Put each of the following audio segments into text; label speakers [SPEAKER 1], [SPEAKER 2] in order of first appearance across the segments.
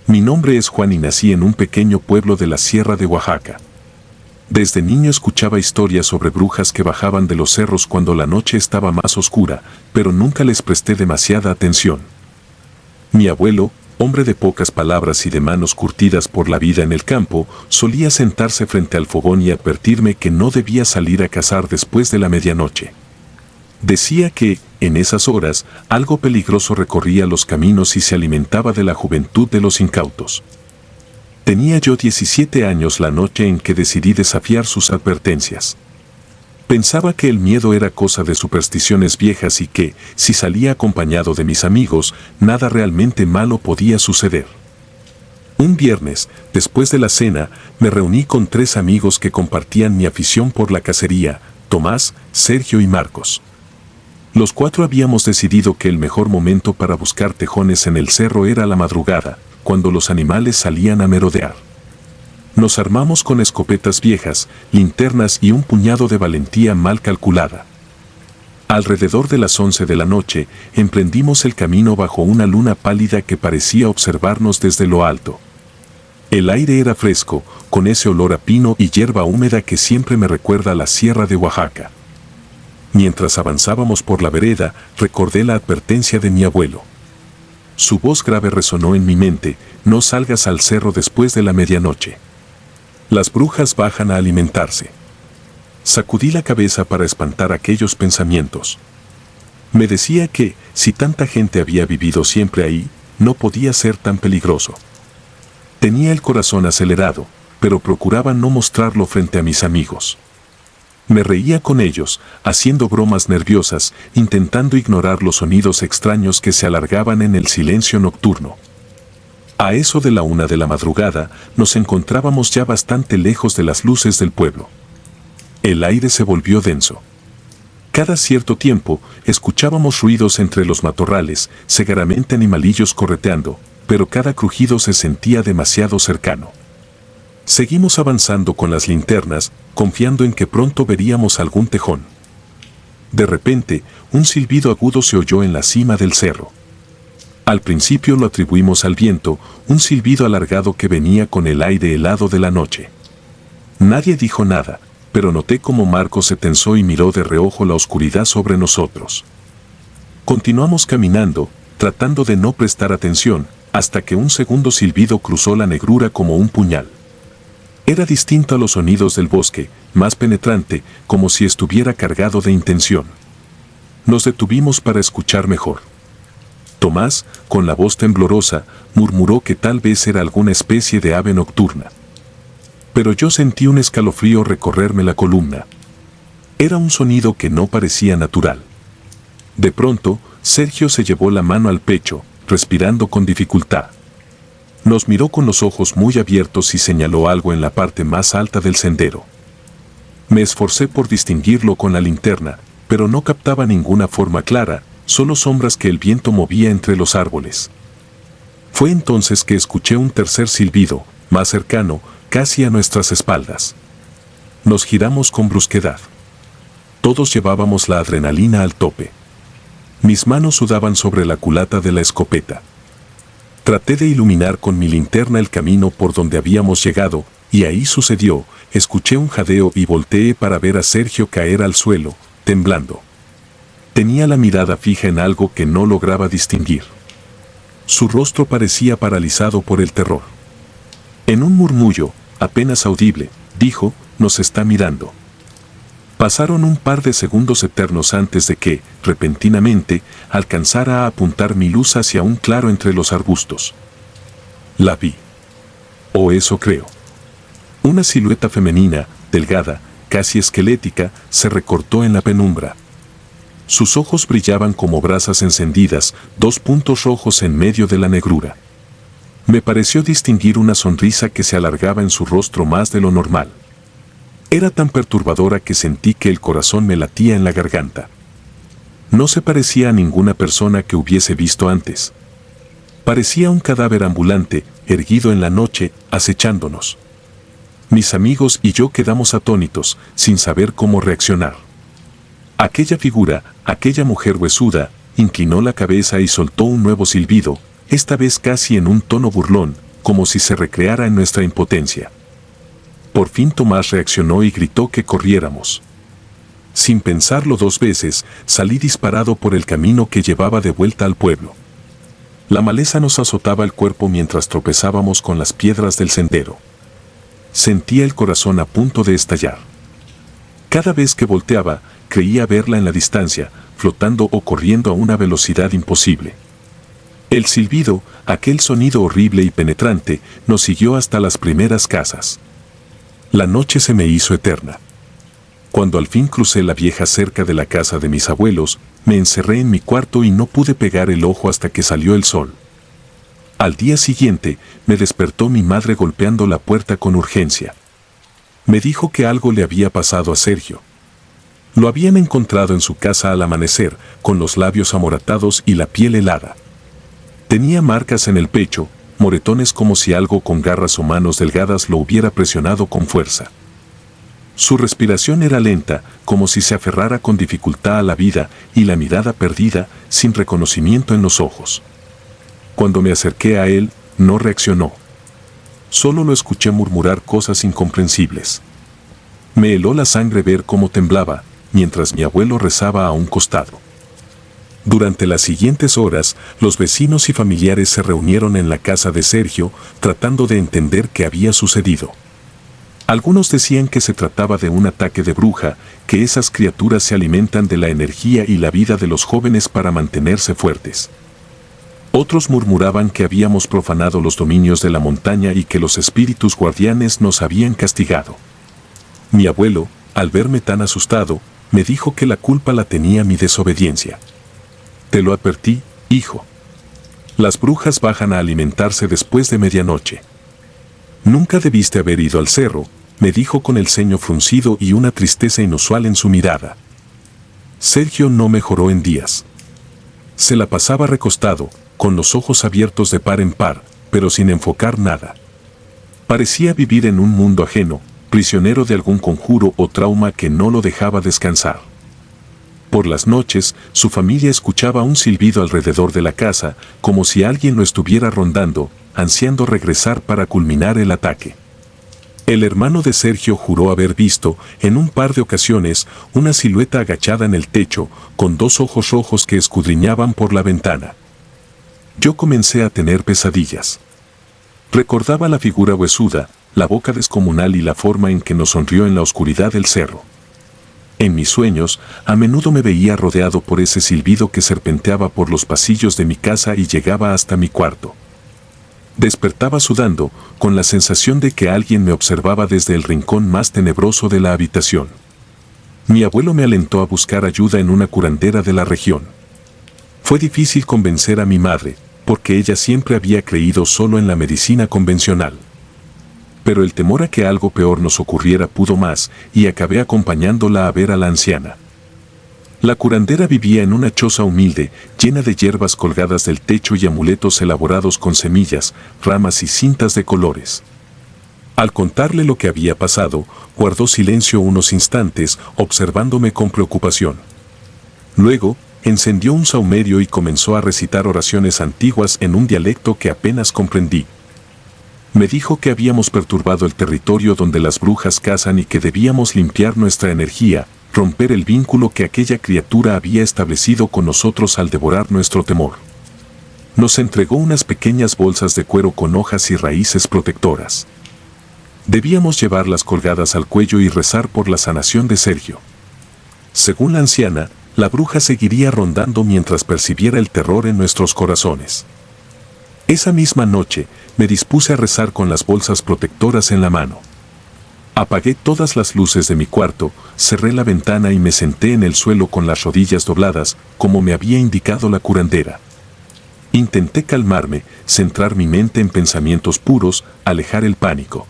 [SPEAKER 1] Mi nombre es Juan y nací en un pequeño pueblo de la Sierra de Oaxaca. Desde niño escuchaba historias sobre brujas que bajaban de los cerros cuando la noche estaba más oscura, pero nunca les presté demasiada atención. Mi abuelo, hombre de pocas palabras y de manos curtidas por la vida en el campo, solía sentarse frente al fogón y advertirme que no debía salir a cazar después de la medianoche. Decía que, en esas horas, algo peligroso recorría los caminos y se alimentaba de la juventud de los incautos. Tenía yo 17 años la noche en que decidí desafiar sus advertencias. Pensaba que el miedo era cosa de supersticiones viejas y que, si salía acompañado de mis amigos, nada realmente malo podía suceder. Un viernes, después de la cena, me reuní con 3 amigos que compartían mi afición por la cacería: Tomás, Sergio y Marcos. Los 4 habíamos decidido que el mejor momento para buscar tejones en el cerro era la madrugada, cuando los animales salían a merodear. Nos armamos con escopetas viejas, linternas y un puñado de valentía mal calculada. Alrededor de las 11 de la noche, emprendimos el camino bajo una luna pálida que parecía observarnos desde lo alto. El aire era fresco, con ese olor a pino y hierba húmeda que siempre me recuerda a la Sierra de Oaxaca. Mientras avanzábamos por la vereda, recordé la advertencia de mi abuelo. Su voz grave resonó en mi mente: no salgas al cerro después de la medianoche. Las brujas bajan a alimentarse. Sacudí la cabeza para espantar aquellos pensamientos. Me decía que, si tanta gente había vivido siempre ahí, no podía ser tan peligroso. Tenía el corazón acelerado, pero procuraba no mostrarlo frente a mis amigos. Me reía con ellos, haciendo bromas nerviosas, intentando ignorar los sonidos extraños que se alargaban en el silencio nocturno. A eso de la 1 de la madrugada, nos encontrábamos ya bastante lejos de las luces del pueblo. El aire se volvió denso. Cada cierto tiempo, escuchábamos ruidos entre los matorrales, segaramente animalillos correteando, pero cada crujido se sentía demasiado cercano. Seguimos avanzando con las linternas, confiando en que pronto veríamos algún tejón. De repente, un silbido agudo se oyó en la cima del cerro. Al principio lo atribuimos al viento, un silbido alargado que venía con el aire helado de la noche. Nadie dijo nada, pero noté cómo Marcos se tensó y miró de reojo la oscuridad sobre nosotros. Continuamos caminando, tratando de no prestar atención, hasta que un segundo silbido cruzó la negrura como un puñal. Era distinto a los sonidos del bosque, más penetrante, como si estuviera cargado de intención. Nos detuvimos para escuchar mejor. Tomás, con la voz temblorosa, murmuró que tal vez era alguna especie de ave nocturna. Pero yo sentí un escalofrío recorrerme la columna. Era un sonido que no parecía natural. De pronto, Sergio se llevó la mano al pecho, respirando con dificultad. Nos miró con los ojos muy abiertos y señaló algo en la parte más alta del sendero. Me esforcé por distinguirlo con la linterna, pero no captaba ninguna forma clara, solo sombras que el viento movía entre los árboles. Fue entonces que escuché un tercer silbido, más cercano, casi a nuestras espaldas. Nos giramos con brusquedad. Todos llevábamos la adrenalina al tope. Mis manos sudaban sobre la culata de la escopeta. Traté de iluminar con mi linterna el camino por donde habíamos llegado, y ahí sucedió: escuché un jadeo y volteé para ver a Sergio caer al suelo, temblando. Tenía la mirada fija en algo que no lograba distinguir. Su rostro parecía paralizado por el terror. En un murmullo, apenas audible, dijo: nos está mirando. Pasaron un par de segundos eternos antes de que, repentinamente, alcanzara a apuntar mi luz hacia un claro entre los arbustos. La vi. O eso creo. Una silueta femenina, delgada, casi esquelética, se recortó en la penumbra. Sus ojos brillaban como brasas encendidas, 2 puntos rojos en medio de la negrura. Me pareció distinguir una sonrisa que se alargaba en su rostro más de lo normal. Era tan perturbadora que sentí que el corazón me latía en la garganta. No se parecía a ninguna persona que hubiese visto antes. Parecía un cadáver ambulante, erguido en la noche, acechándonos. Mis amigos y yo quedamos atónitos, sin saber cómo reaccionar. Aquella figura, aquella mujer huesuda, inclinó la cabeza y soltó un nuevo silbido, esta vez casi en un tono burlón, como si se recreara en nuestra impotencia. Por fin Tomás reaccionó y gritó que corriéramos. Sin pensarlo 2 veces, salí disparado por el camino que llevaba de vuelta al pueblo. La maleza nos azotaba el cuerpo mientras tropezábamos con las piedras del sendero. Sentía el corazón a punto de estallar. Cada vez que volteaba, creía verla en la distancia, flotando o corriendo a una velocidad imposible. El silbido, aquel sonido horrible y penetrante, nos siguió hasta las primeras casas. La noche se me hizo eterna. Cuando al fin crucé la vieja cerca de la casa de mis abuelos, me encerré en mi cuarto y no pude pegar el ojo hasta que salió el sol. Al día siguiente, me despertó mi madre golpeando la puerta con urgencia. Me dijo que algo le había pasado a Sergio. Lo habían encontrado en su casa al amanecer, con los labios amoratados y la piel helada. Tenía marcas en el pecho, moretones como si algo con garras o manos delgadas lo hubiera presionado con fuerza. Su respiración era lenta, como si se aferrara con dificultad a la vida, y la mirada perdida, sin reconocimiento en los ojos. Cuando me acerqué a él, no reaccionó. Solo lo escuché murmurar cosas incomprensibles. Me heló la sangre ver cómo temblaba, mientras mi abuelo rezaba a un costado. Durante las siguientes horas, los vecinos y familiares se reunieron en la casa de Sergio, tratando de entender qué había sucedido. Algunos decían que se trataba de un ataque de bruja, que esas criaturas se alimentan de la energía y la vida de los jóvenes para mantenerse fuertes. Otros murmuraban que habíamos profanado los dominios de la montaña y que los espíritus guardianes nos habían castigado. Mi abuelo, al verme tan asustado, me dijo que la culpa la tenía mi desobediencia. Te lo advertí, hijo. Las brujas bajan a alimentarse después de medianoche. Nunca debiste haber ido al cerro, me dijo con el ceño fruncido y una tristeza inusual en su mirada. Sergio no mejoró en días. Se la pasaba recostado, con los ojos abiertos de par en par, pero sin enfocar nada. Parecía vivir en un mundo ajeno, prisionero de algún conjuro o trauma que no lo dejaba descansar. Por las noches, su familia escuchaba un silbido alrededor de la casa, como si alguien lo estuviera rondando, ansiando regresar para culminar el ataque. El hermano de Sergio juró haber visto, en un par de ocasiones, una silueta agachada en el techo, con 2 ojos rojos que escudriñaban por la ventana. Yo comencé a tener pesadillas. Recordaba la figura huesuda, la boca descomunal y la forma en que nos sonrió en la oscuridad del cerro. En mis sueños, a menudo me veía rodeado por ese silbido que serpenteaba por los pasillos de mi casa y llegaba hasta mi cuarto. Despertaba sudando, con la sensación de que alguien me observaba desde el rincón más tenebroso de la habitación. Mi abuelo me alentó a buscar ayuda en una curandera de la región. Fue difícil convencer a mi madre, porque ella siempre había creído solo en la medicina convencional. Pero el temor a que algo peor nos ocurriera pudo más, y acabé acompañándola a ver a la anciana. La curandera vivía en una choza humilde, llena de hierbas colgadas del techo y amuletos elaborados con semillas, ramas y cintas de colores. Al contarle lo que había pasado, guardó silencio unos instantes, observándome con preocupación. Luego, encendió un saumerio y comenzó a recitar oraciones antiguas en un dialecto que apenas comprendí. Me dijo que habíamos perturbado el territorio donde las brujas cazan y que debíamos limpiar nuestra energía, romper el vínculo que aquella criatura había establecido con nosotros al devorar nuestro temor. Nos entregó unas pequeñas bolsas de cuero con hojas y raíces protectoras. Debíamos llevarlas colgadas al cuello y rezar por la sanación de Sergio. Según la anciana, la bruja seguiría rondando mientras percibiera el terror en nuestros corazones. Esa misma noche, me dispuse a rezar con las bolsas protectoras en la mano. Apagué todas las luces de mi cuarto, cerré la ventana y me senté en el suelo con las rodillas dobladas, como me había indicado la curandera. Intenté calmarme, centrar mi mente en pensamientos puros, alejar el pánico.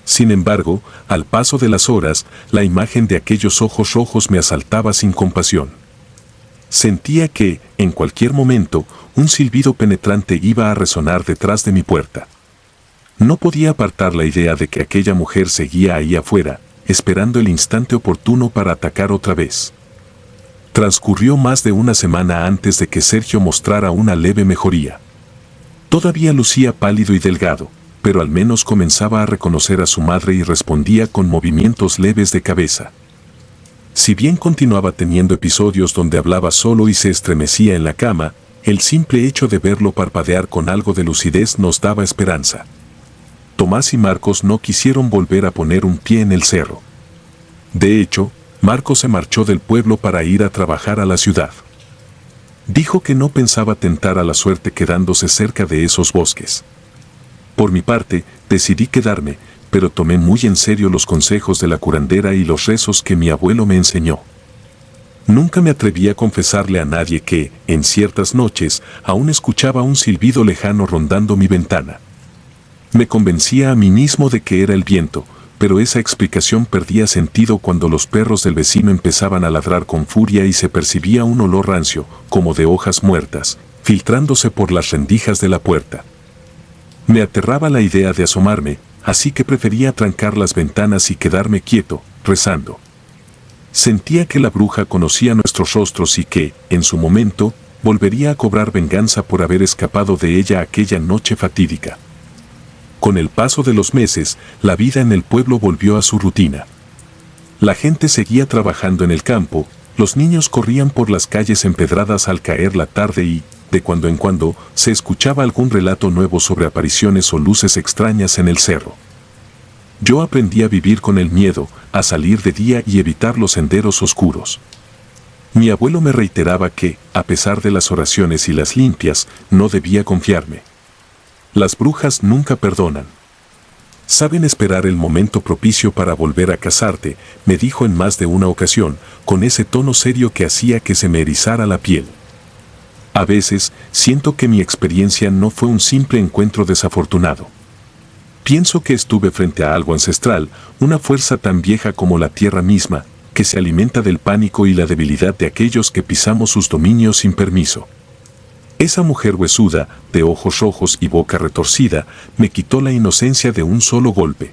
[SPEAKER 1] Sin embargo, al paso de las horas, la imagen de aquellos ojos rojos me asaltaba sin compasión. Sentía que, en cualquier momento, un silbido penetrante iba a resonar detrás de mi puerta. No podía apartar la idea de que aquella mujer seguía ahí afuera, esperando el instante oportuno para atacar otra vez. Transcurrió más de una semana antes de que Sergio mostrara una leve mejoría. Todavía lucía pálido y delgado, pero al menos comenzaba a reconocer a su madre y respondía con movimientos leves de cabeza. Si bien continuaba teniendo episodios donde hablaba solo y se estremecía en la cama, el simple hecho de verlo parpadear con algo de lucidez nos daba esperanza. Tomás y Marcos no quisieron volver a poner un pie en el cerro. De hecho, Marcos se marchó del pueblo para ir a trabajar a la ciudad. Dijo que no pensaba tentar a la suerte quedándose cerca de esos bosques. Por mi parte, decidí quedarme, pero tomé muy en serio los consejos de la curandera y los rezos que mi abuelo me enseñó. Nunca me atreví a confesarle a nadie que, en ciertas noches, aún escuchaba un silbido lejano rondando mi ventana. Me convencía a mí mismo de que era el viento, pero esa explicación perdía sentido cuando los perros del vecino empezaban a ladrar con furia y se percibía un olor rancio, como de hojas muertas, filtrándose por las rendijas de la puerta. Me aterraba la idea de asomarme, así que prefería trancar las ventanas y quedarme quieto, rezando. Sentía que la bruja conocía nuestros rostros y que, en su momento, volvería a cobrar venganza por haber escapado de ella aquella noche fatídica. Con el paso de los meses, la vida en el pueblo volvió a su rutina. La gente seguía trabajando en el campo, los niños corrían por las calles empedradas al caer la tarde y, de cuando en cuando, se escuchaba algún relato nuevo sobre apariciones o luces extrañas en el cerro. Yo aprendí a vivir con el miedo, a salir de día y evitar los senderos oscuros. Mi abuelo me reiteraba que, a pesar de las oraciones y las limpias, no debía confiarme. Las brujas nunca perdonan. Saben esperar el momento propicio para volver a casarte, me dijo en más de una ocasión, con ese tono serio que hacía que se me erizara la piel. A veces, siento que mi experiencia no fue un simple encuentro desafortunado. Pienso que estuve frente a algo ancestral, una fuerza tan vieja como la tierra misma, que se alimenta del pánico y la debilidad de aquellos que pisamos sus dominios sin permiso. Esa mujer huesuda, de ojos rojos y boca retorcida, me quitó la inocencia de un solo golpe.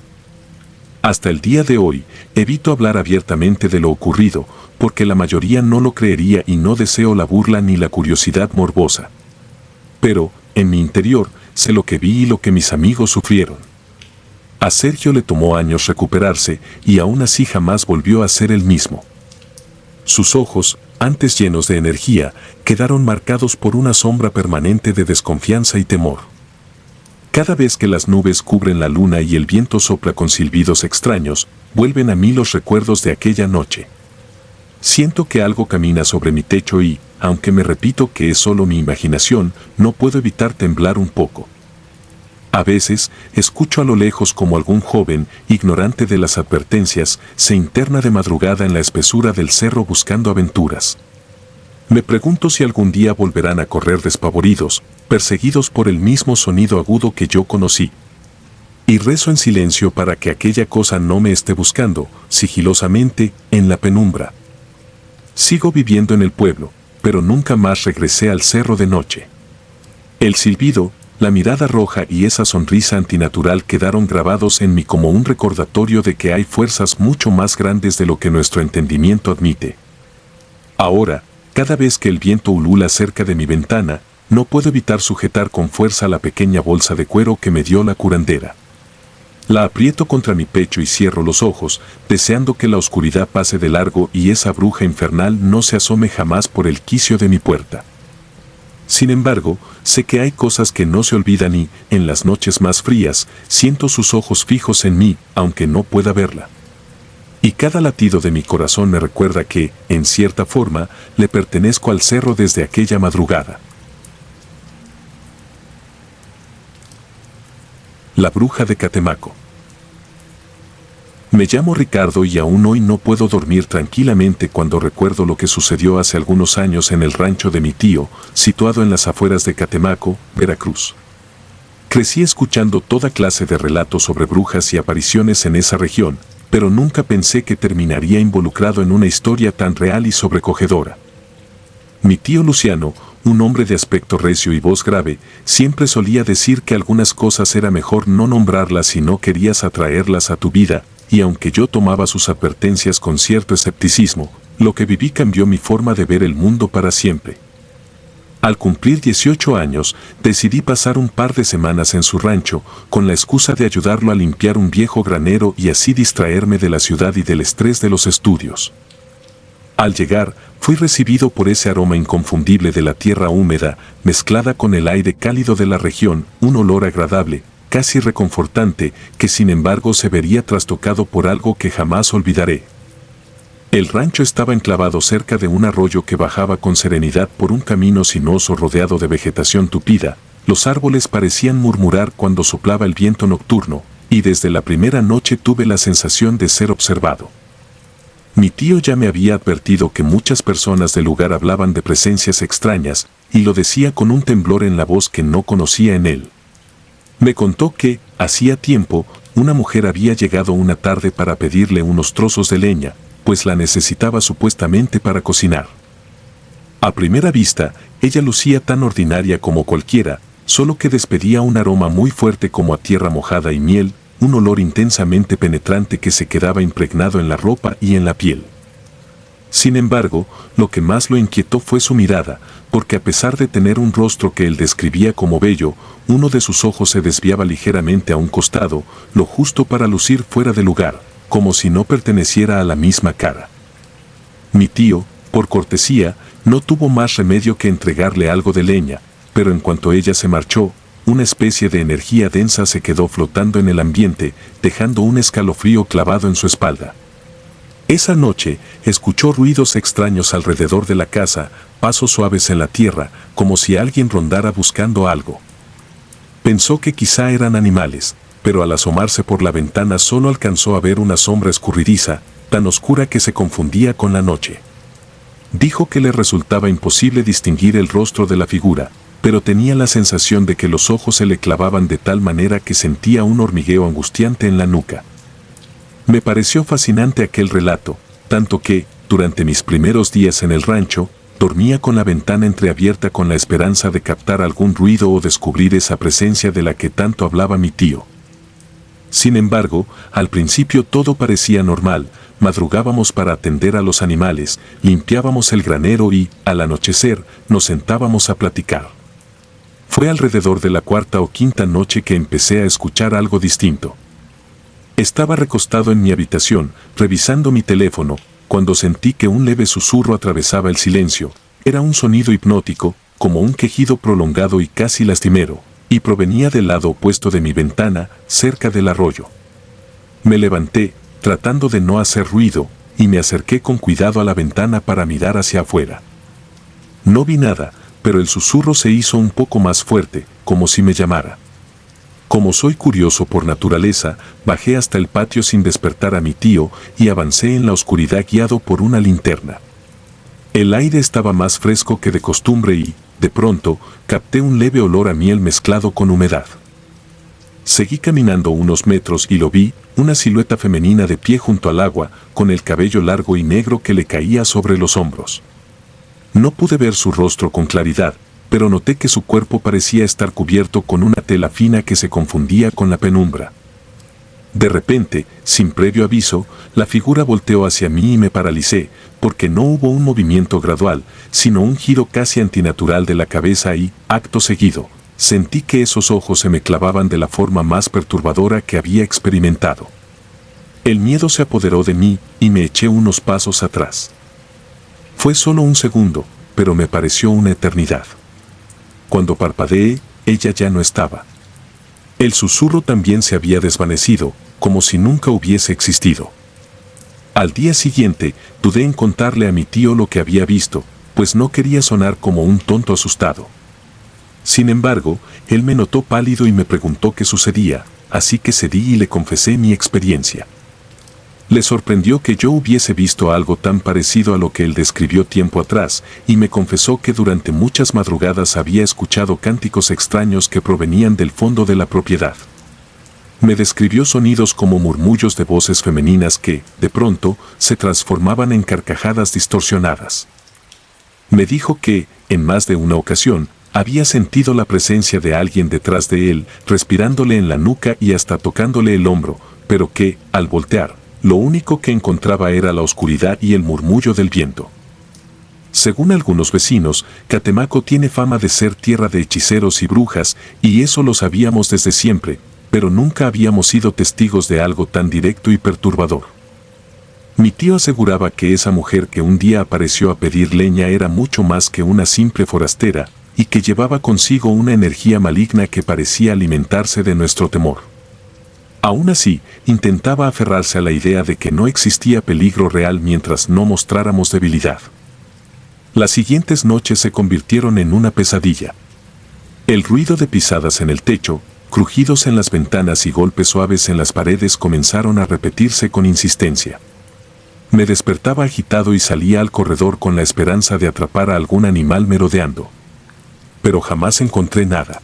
[SPEAKER 1] Hasta el día de hoy, evito hablar abiertamente de lo ocurrido, porque la mayoría no lo creería y no deseo la burla ni la curiosidad morbosa. Pero, en mi interior, sé lo que vi y lo que mis amigos sufrieron. A Sergio le tomó años recuperarse y aún así jamás volvió a ser el mismo. Sus ojos, antes llenos de energía, quedaron marcados por una sombra permanente de desconfianza y temor. Cada vez que las nubes cubren la luna y el viento sopla con silbidos extraños, vuelven a mí los recuerdos de aquella noche. Siento que algo camina sobre mi techo y, aunque me repito que es solo mi imaginación, no puedo evitar temblar un poco. A veces, escucho a lo lejos como algún joven, ignorante de las advertencias, se interna de madrugada en la espesura del cerro buscando aventuras. Me pregunto si algún día volverán a correr despavoridos, perseguidos por el mismo sonido agudo que yo conocí. Y rezo en silencio para que aquella cosa no me esté buscando, sigilosamente, en la penumbra. Sigo viviendo en el pueblo, pero nunca más regresé al cerro de noche. El silbido, la mirada roja y esa sonrisa antinatural quedaron grabados en mí como un recordatorio de que hay fuerzas mucho más grandes de lo que nuestro entendimiento admite. Ahora, cada vez que el viento ulula cerca de mi ventana, no puedo evitar sujetar con fuerza la pequeña bolsa de cuero que me dio la curandera. La aprieto contra mi pecho y cierro los ojos, deseando que la oscuridad pase de largo y esa bruja infernal no se asome jamás por el quicio de mi puerta. Sin embargo, sé que hay cosas que no se olvidan y, en las noches más frías, siento sus ojos fijos en mí, aunque no pueda verla. Y cada latido de mi corazón me recuerda que, en cierta forma, le pertenezco al cerro desde aquella madrugada. La bruja de Catemaco. Me llamo Ricardo y aún hoy no puedo dormir tranquilamente cuando recuerdo lo que sucedió hace algunos años en el rancho de mi tío, situado en las afueras de Catemaco, Veracruz. Crecí escuchando toda clase de relatos sobre brujas y apariciones en esa región, pero nunca pensé que terminaría involucrado en una historia tan real y sobrecogedora. Mi tío Luciano, un hombre de aspecto recio y voz grave, siempre solía decir que algunas cosas era mejor no nombrarlas si no querías atraerlas a tu vida, y aunque yo tomaba sus advertencias con cierto escepticismo, lo que viví cambió mi forma de ver el mundo para siempre. Al cumplir 18 años, decidí pasar un par de semanas en su rancho, con la excusa de ayudarlo a limpiar un viejo granero y así distraerme de la ciudad y del estrés de los estudios. Al llegar, fui recibido por ese aroma inconfundible de la tierra húmeda, mezclada con el aire cálido de la región, un olor agradable, casi reconfortante, que sin embargo se vería trastocado por algo que jamás olvidaré. El rancho estaba enclavado cerca de un arroyo que bajaba con serenidad por un camino sinuoso rodeado de vegetación tupida. Los árboles parecían murmurar cuando soplaba el viento nocturno, y desde la primera noche tuve la sensación de ser observado. Mi tío ya me había advertido que muchas personas del lugar hablaban de presencias extrañas, y lo decía con un temblor en la voz que no conocía en él. Me contó que, hacía tiempo, una mujer había llegado una tarde para pedirle unos trozos de leña, pues la necesitaba supuestamente para cocinar. A primera vista, ella lucía tan ordinaria como cualquiera, solo que despedía un aroma muy fuerte como a tierra mojada y miel, un olor intensamente penetrante que se quedaba impregnado en la ropa y en la piel. Sin embargo, lo que más lo inquietó fue su mirada, porque a pesar de tener un rostro que él describía como bello, uno de sus ojos se desviaba ligeramente a un costado, lo justo para lucir fuera de lugar, como si no perteneciera a la misma cara. Mi tío, por cortesía, no tuvo más remedio que entregarle algo de leña, pero en cuanto ella se marchó, una especie de energía densa se quedó flotando en el ambiente, dejando un escalofrío clavado en su espalda. Esa noche, escuchó ruidos extraños alrededor de la casa, pasos suaves en la tierra, como si alguien rondara buscando algo. Pensó que quizá eran animales, pero al asomarse por la ventana solo alcanzó a ver una sombra escurridiza, tan oscura que se confundía con la noche. Dijo que le resultaba imposible distinguir el rostro de la figura, pero tenía la sensación de que los ojos se le clavaban de tal manera que sentía un hormigueo angustiante en la nuca. Me pareció fascinante aquel relato, tanto que, durante mis primeros días en el rancho, dormía con la ventana entreabierta con la esperanza de captar algún ruido o descubrir esa presencia de la que tanto hablaba mi tío. Sin embargo, al principio todo parecía normal, madrugábamos para atender a los animales, limpiábamos el granero y, al anochecer, nos sentábamos a platicar. Fue alrededor de la cuarta o quinta noche que empecé a escuchar algo distinto. Estaba recostado en mi habitación, revisando mi teléfono, cuando sentí que un leve susurro atravesaba el silencio. Era un sonido hipnótico, como un quejido prolongado y casi lastimero, y provenía del lado opuesto de mi ventana, cerca del arroyo. Me levanté, tratando de no hacer ruido, y me acerqué con cuidado a la ventana para mirar hacia afuera. No vi nada, pero el susurro se hizo un poco más fuerte, como si me llamara. Como soy curioso por naturaleza, bajé hasta el patio sin despertar a mi tío y avancé en la oscuridad guiado por una linterna. El aire estaba más fresco que de costumbre y, de pronto, capté un leve olor a miel mezclado con humedad. Seguí caminando unos metros y lo vi, una silueta femenina de pie junto al agua, con el cabello largo y negro que le caía sobre los hombros. No pude ver su rostro con claridad, pero noté que su cuerpo parecía estar cubierto con una tela fina que se confundía con la penumbra. De repente, sin previo aviso, la figura volteó hacia mí y me paralicé, porque no hubo un movimiento gradual, sino un giro casi antinatural de la cabeza y, acto seguido, sentí que esos ojos se me clavaban de la forma más perturbadora que había experimentado. El miedo se apoderó de mí y me eché unos pasos atrás. Fue solo un segundo, pero me pareció una eternidad. Cuando parpadeé, ella ya no estaba. El susurro también se había desvanecido, como si nunca hubiese existido. Al día siguiente, dudé en contarle a mi tío lo que había visto, pues no quería sonar como un tonto asustado. Sin embargo, él me notó pálido y me preguntó qué sucedía, así que cedí y le confesé mi experiencia. Le sorprendió que yo hubiese visto algo tan parecido a lo que él describió tiempo atrás, y me confesó que durante muchas madrugadas había escuchado cánticos extraños que provenían del fondo de la propiedad. Me describió sonidos como murmullos de voces femeninas que, de pronto, se transformaban en carcajadas distorsionadas. Me dijo que, en más de una ocasión, había sentido la presencia de alguien detrás de él, respirándole en la nuca y hasta tocándole el hombro, pero que, al voltear, lo único que encontraba era la oscuridad y el murmullo del viento. Según algunos vecinos, Catemaco tiene fama de ser tierra de hechiceros y brujas, y eso lo sabíamos desde siempre, pero nunca habíamos sido testigos de algo tan directo y perturbador. Mi tío aseguraba que esa mujer que un día apareció a pedir leña era mucho más que una simple forastera, y que llevaba consigo una energía maligna que parecía alimentarse de nuestro temor. Aún así, intentaba aferrarse a la idea de que no existía peligro real mientras no mostráramos debilidad. Las siguientes noches se convirtieron en una pesadilla. El ruido de pisadas en el techo, crujidos en las ventanas y golpes suaves en las paredes comenzaron a repetirse con insistencia. Me despertaba agitado y salía al corredor con la esperanza de atrapar a algún animal merodeando. Pero jamás encontré nada.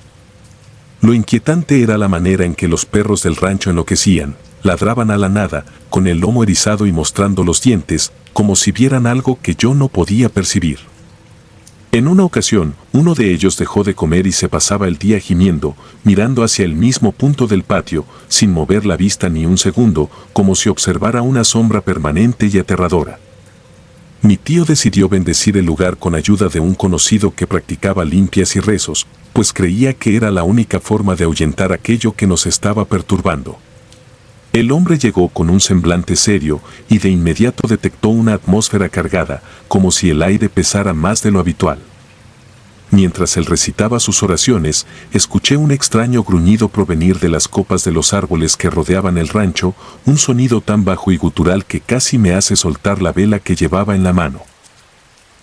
[SPEAKER 1] Lo inquietante era la manera en que los perros del rancho enloquecían, ladraban a la nada, con el lomo erizado y mostrando los dientes, como si vieran algo que yo no podía percibir. En una ocasión, uno de ellos dejó de comer y se pasaba el día gimiendo, mirando hacia el mismo punto del patio, sin mover la vista ni un segundo, como si observara una sombra permanente y aterradora. Mi tío decidió bendecir el lugar con ayuda de un conocido que practicaba limpias y rezos, pues creía que era la única forma de ahuyentar aquello que nos estaba perturbando. El hombre llegó con un semblante serio y de inmediato detectó una atmósfera cargada, como si el aire pesara más de lo habitual. Mientras él recitaba sus oraciones, escuché un extraño gruñido provenir de las copas de los árboles que rodeaban el rancho, un sonido tan bajo y gutural que casi me hace soltar la vela que llevaba en la mano.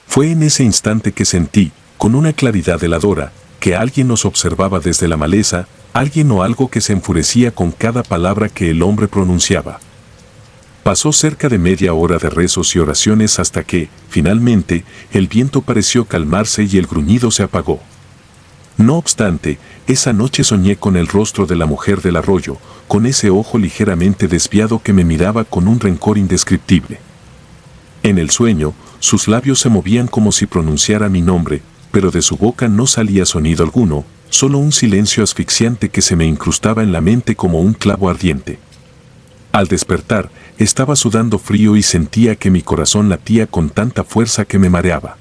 [SPEAKER 1] Fue en ese instante que sentí, con una claridad heladora, que alguien nos observaba desde la maleza, alguien o algo que se enfurecía con cada palabra que el hombre pronunciaba. Pasó cerca de media hora de rezos y oraciones hasta que, finalmente, el viento pareció calmarse y el gruñido se apagó. No obstante, esa noche soñé con el rostro de la mujer del arroyo, con ese ojo ligeramente desviado que me miraba con un rencor indescriptible. En el sueño, sus labios se movían como si pronunciara mi nombre, pero de su boca no salía sonido alguno, solo un silencio asfixiante que se me incrustaba en la mente como un clavo ardiente. Al despertar, estaba sudando frío y sentía que mi corazón latía con tanta fuerza que me mareaba.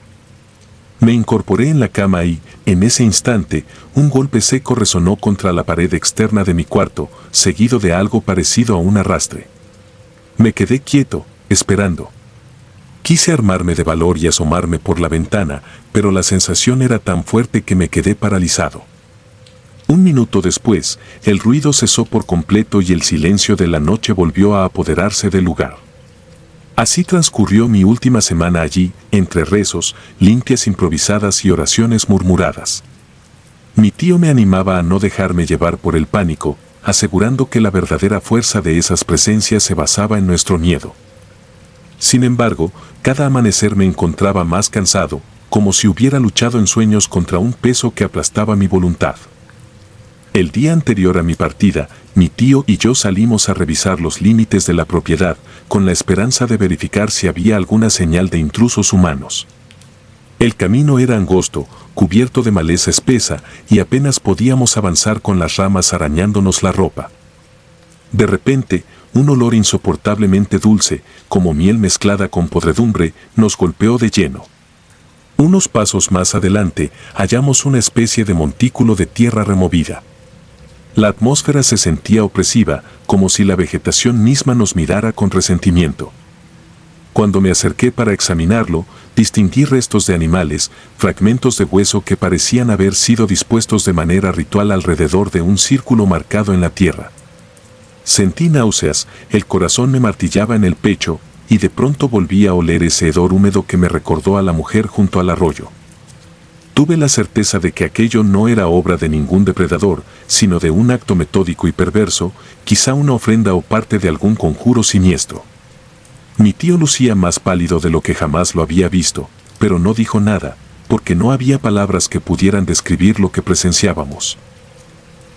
[SPEAKER 1] Me incorporé en la cama y, en ese instante, un golpe seco resonó contra la pared externa de mi cuarto, seguido de algo parecido a un arrastre. Me quedé quieto, esperando. Quise armarme de valor y asomarme por la ventana, pero la sensación era tan fuerte que me quedé paralizado. Un minuto después, el ruido cesó por completo y el silencio de la noche volvió a apoderarse del lugar. Así transcurrió mi última semana allí, entre rezos, limpias improvisadas y oraciones murmuradas. Mi tío me animaba a no dejarme llevar por el pánico, asegurando que la verdadera fuerza de esas presencias se basaba en nuestro miedo. Sin embargo, cada amanecer me encontraba más cansado, como si hubiera luchado en sueños contra un peso que aplastaba mi voluntad. El día anterior a mi partida, mi tío y yo salimos a revisar los límites de la propiedad, con la esperanza de verificar si había alguna señal de intrusos humanos. El camino era angosto, cubierto de maleza espesa, y apenas podíamos avanzar con las ramas arañándonos la ropa. De repente, un olor insoportablemente dulce, como miel mezclada con podredumbre, nos golpeó de lleno. Unos pasos más adelante, hallamos una especie de montículo de tierra removida. La atmósfera se sentía opresiva, como si la vegetación misma nos mirara con resentimiento. Cuando me acerqué para examinarlo, distinguí restos de animales, fragmentos de hueso que parecían haber sido dispuestos de manera ritual alrededor de un círculo marcado en la tierra. Sentí náuseas, el corazón me martillaba en el pecho, y de pronto volví a oler ese hedor húmedo que me recordó a la mujer junto al arroyo. Tuve la certeza de que aquello no era obra de ningún depredador, sino de un acto metódico y perverso, quizá una ofrenda o parte de algún conjuro siniestro. Mi tío lucía más pálido de lo que jamás lo había visto, pero no dijo nada, porque no había palabras que pudieran describir lo que presenciábamos.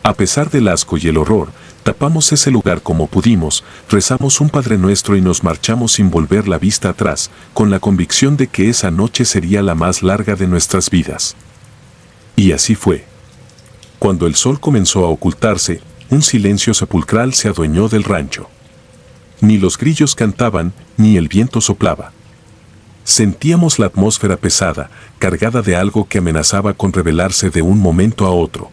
[SPEAKER 1] A pesar del asco y el horror, tapamos ese lugar como pudimos, rezamos un Padre Nuestro y nos marchamos sin volver la vista atrás, con la convicción de que esa noche sería la más larga de nuestras vidas. Y así fue. Cuando el sol comenzó a ocultarse, un silencio sepulcral se adueñó del rancho. Ni los grillos cantaban, ni el viento soplaba. Sentíamos la atmósfera pesada, cargada de algo que amenazaba con revelarse de un momento a otro.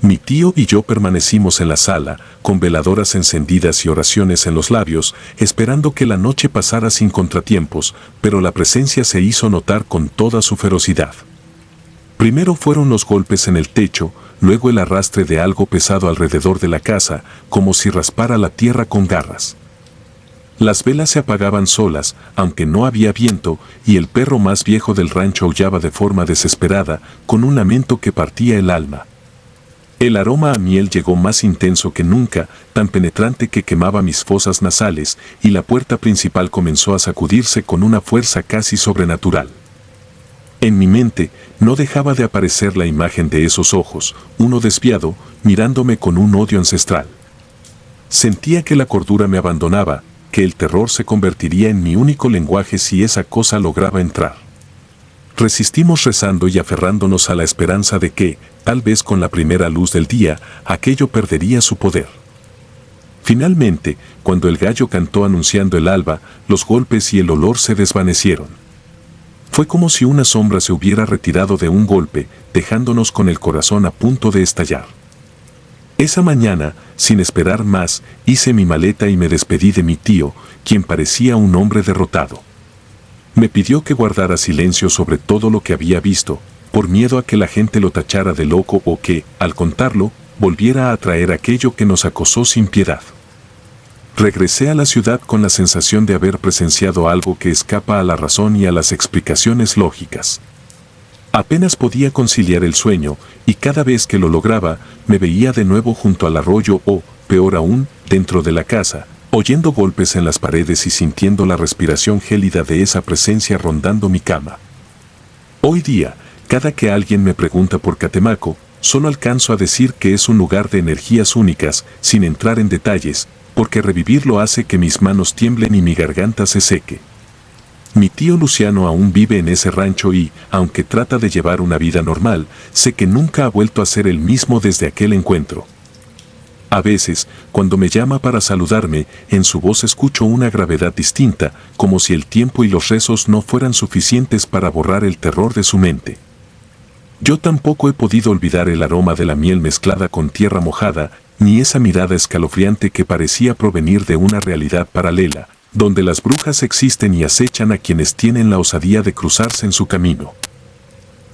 [SPEAKER 1] Mi tío y yo permanecimos en la sala, con veladoras encendidas y oraciones en los labios, esperando que la noche pasara sin contratiempos, pero la presencia se hizo notar con toda su ferocidad. Primero fueron los golpes en el techo, luego el arrastre de algo pesado alrededor de la casa, como si raspara la tierra con garras. Las velas se apagaban solas, aunque no había viento, y el perro más viejo del rancho aullaba de forma desesperada, con un lamento que partía el alma. El aroma a miel llegó más intenso que nunca, tan penetrante que quemaba mis fosas nasales, y la puerta principal comenzó a sacudirse con una fuerza casi sobrenatural. En mi mente no dejaba de aparecer la imagen de esos ojos, uno desviado, mirándome con un odio ancestral. Sentía que la cordura me abandonaba, que el terror se convertiría en mi único lenguaje si esa cosa lograba entrar. Resistimos rezando y aferrándonos a la esperanza de que, tal vez con la primera luz del día, aquello perdería su poder. Finalmente, cuando el gallo cantó anunciando el alba, los golpes y el olor se desvanecieron. Fue como si una sombra se hubiera retirado de un golpe, dejándonos con el corazón a punto de estallar. Esa mañana, sin esperar más, hice mi maleta y me despedí de mi tío, quien parecía un hombre derrotado. Me pidió que guardara silencio sobre todo lo que había visto, por miedo a que la gente lo tachara de loco o que, al contarlo, volviera a atraer aquello que nos acosó sin piedad. Regresé a la ciudad con la sensación de haber presenciado algo que escapa a la razón y a las explicaciones lógicas. Apenas podía conciliar el sueño, y cada vez que lo lograba, me veía de nuevo junto al arroyo o, peor aún, dentro de la casa, oyendo golpes en las paredes y sintiendo la respiración gélida de esa presencia rondando mi cama. Hoy día, cada que alguien me pregunta por Catemaco, solo alcanzo a decir que es un lugar de energías únicas, sin entrar en detalles, porque revivirlo hace que mis manos tiemblen y mi garganta se seque. Mi tío Luciano aún vive en ese rancho y, aunque trata de llevar una vida normal, sé que nunca ha vuelto a ser el mismo desde aquel encuentro. A veces, cuando me llama para saludarme, en su voz escucho una gravedad distinta, como si el tiempo y los rezos no fueran suficientes para borrar el terror de su mente. Yo tampoco he podido olvidar el aroma de la miel mezclada con tierra mojada, ni esa mirada escalofriante que parecía provenir de una realidad paralela, donde las brujas existen y acechan a quienes tienen la osadía de cruzarse en su camino.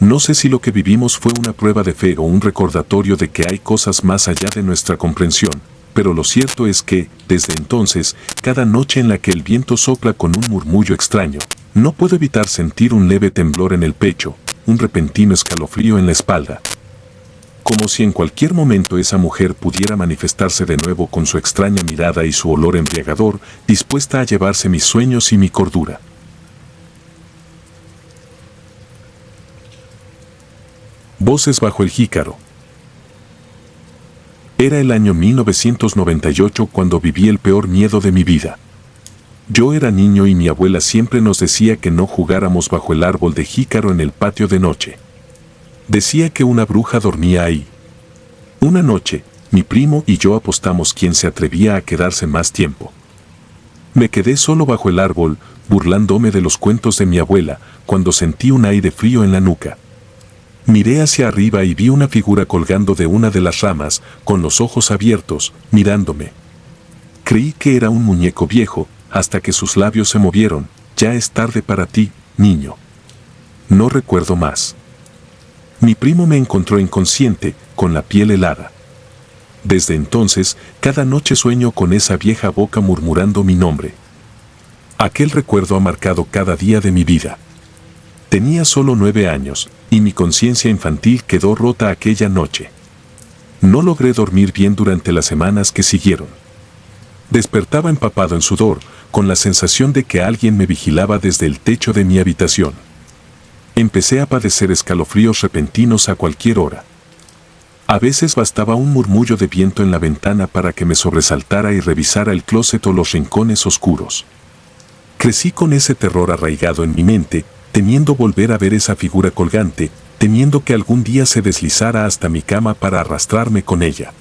[SPEAKER 1] No sé si lo que vivimos fue una prueba de fe o un recordatorio de que hay cosas más allá de nuestra comprensión, pero lo cierto es que, desde entonces, cada noche en la que el viento sopla con un murmullo extraño, no puedo evitar sentir un leve temblor en el pecho, un repentino escalofrío en la espalda. Como si en cualquier momento esa mujer pudiera manifestarse de nuevo con su extraña mirada y su olor embriagador, dispuesta a llevarse mis sueños y mi cordura. Voces bajo el jícaro. Era el año 1998 cuando viví el peor miedo de mi vida. Yo era niño y mi abuela siempre nos decía que no jugáramos bajo el árbol de jícaro en el patio de noche. Decía que una bruja dormía ahí. Una noche, mi primo y yo apostamos quién se atrevía a quedarse más tiempo. Me quedé solo bajo el árbol, burlándome de los cuentos de mi abuela, cuando sentí un aire frío en la nuca. Miré hacia arriba y vi una figura colgando de una de las ramas, con los ojos abiertos, mirándome. Creí que era un muñeco viejo, hasta que sus labios se movieron. Ya es tarde para ti, niño. No recuerdo más. Mi primo me encontró inconsciente, con la piel helada. Desde entonces, cada noche sueño con esa vieja boca murmurando mi nombre. Aquel recuerdo ha marcado cada día de mi vida. Tenía solo 9 años, y mi conciencia infantil quedó rota aquella noche. No logré dormir bien durante las semanas que siguieron. Despertaba empapado en sudor, con la sensación de que alguien me vigilaba desde el techo de mi habitación. Empecé a padecer escalofríos repentinos a cualquier hora. A veces bastaba un murmullo de viento en la ventana para que me sobresaltara y revisara el closet o los rincones oscuros. Crecí con ese terror arraigado en mi mente, temiendo volver a ver esa figura colgante, temiendo que algún día se deslizara hasta mi cama para arrastrarme con ella.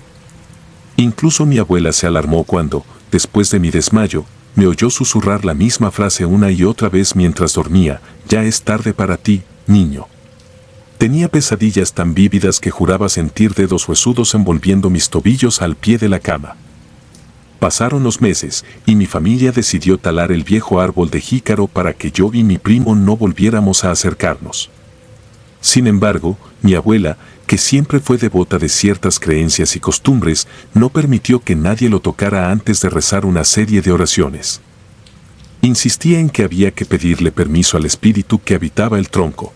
[SPEAKER 1] Incluso mi abuela se alarmó cuando, después de mi desmayo, me oyó susurrar la misma frase una y otra vez mientras dormía: ya es tarde para ti, niño. Tenía pesadillas tan vívidas que juraba sentir dedos huesudos envolviendo mis tobillos al pie de la cama. Pasaron los meses, y mi familia decidió talar el viejo árbol de jícaro para que yo y mi primo no volviéramos a acercarnos. Sin embargo, mi abuela, que siempre fue devota de ciertas creencias y costumbres, no permitió que nadie lo tocara antes de rezar una serie de oraciones. Insistía en que había que pedirle permiso al espíritu que habitaba el tronco.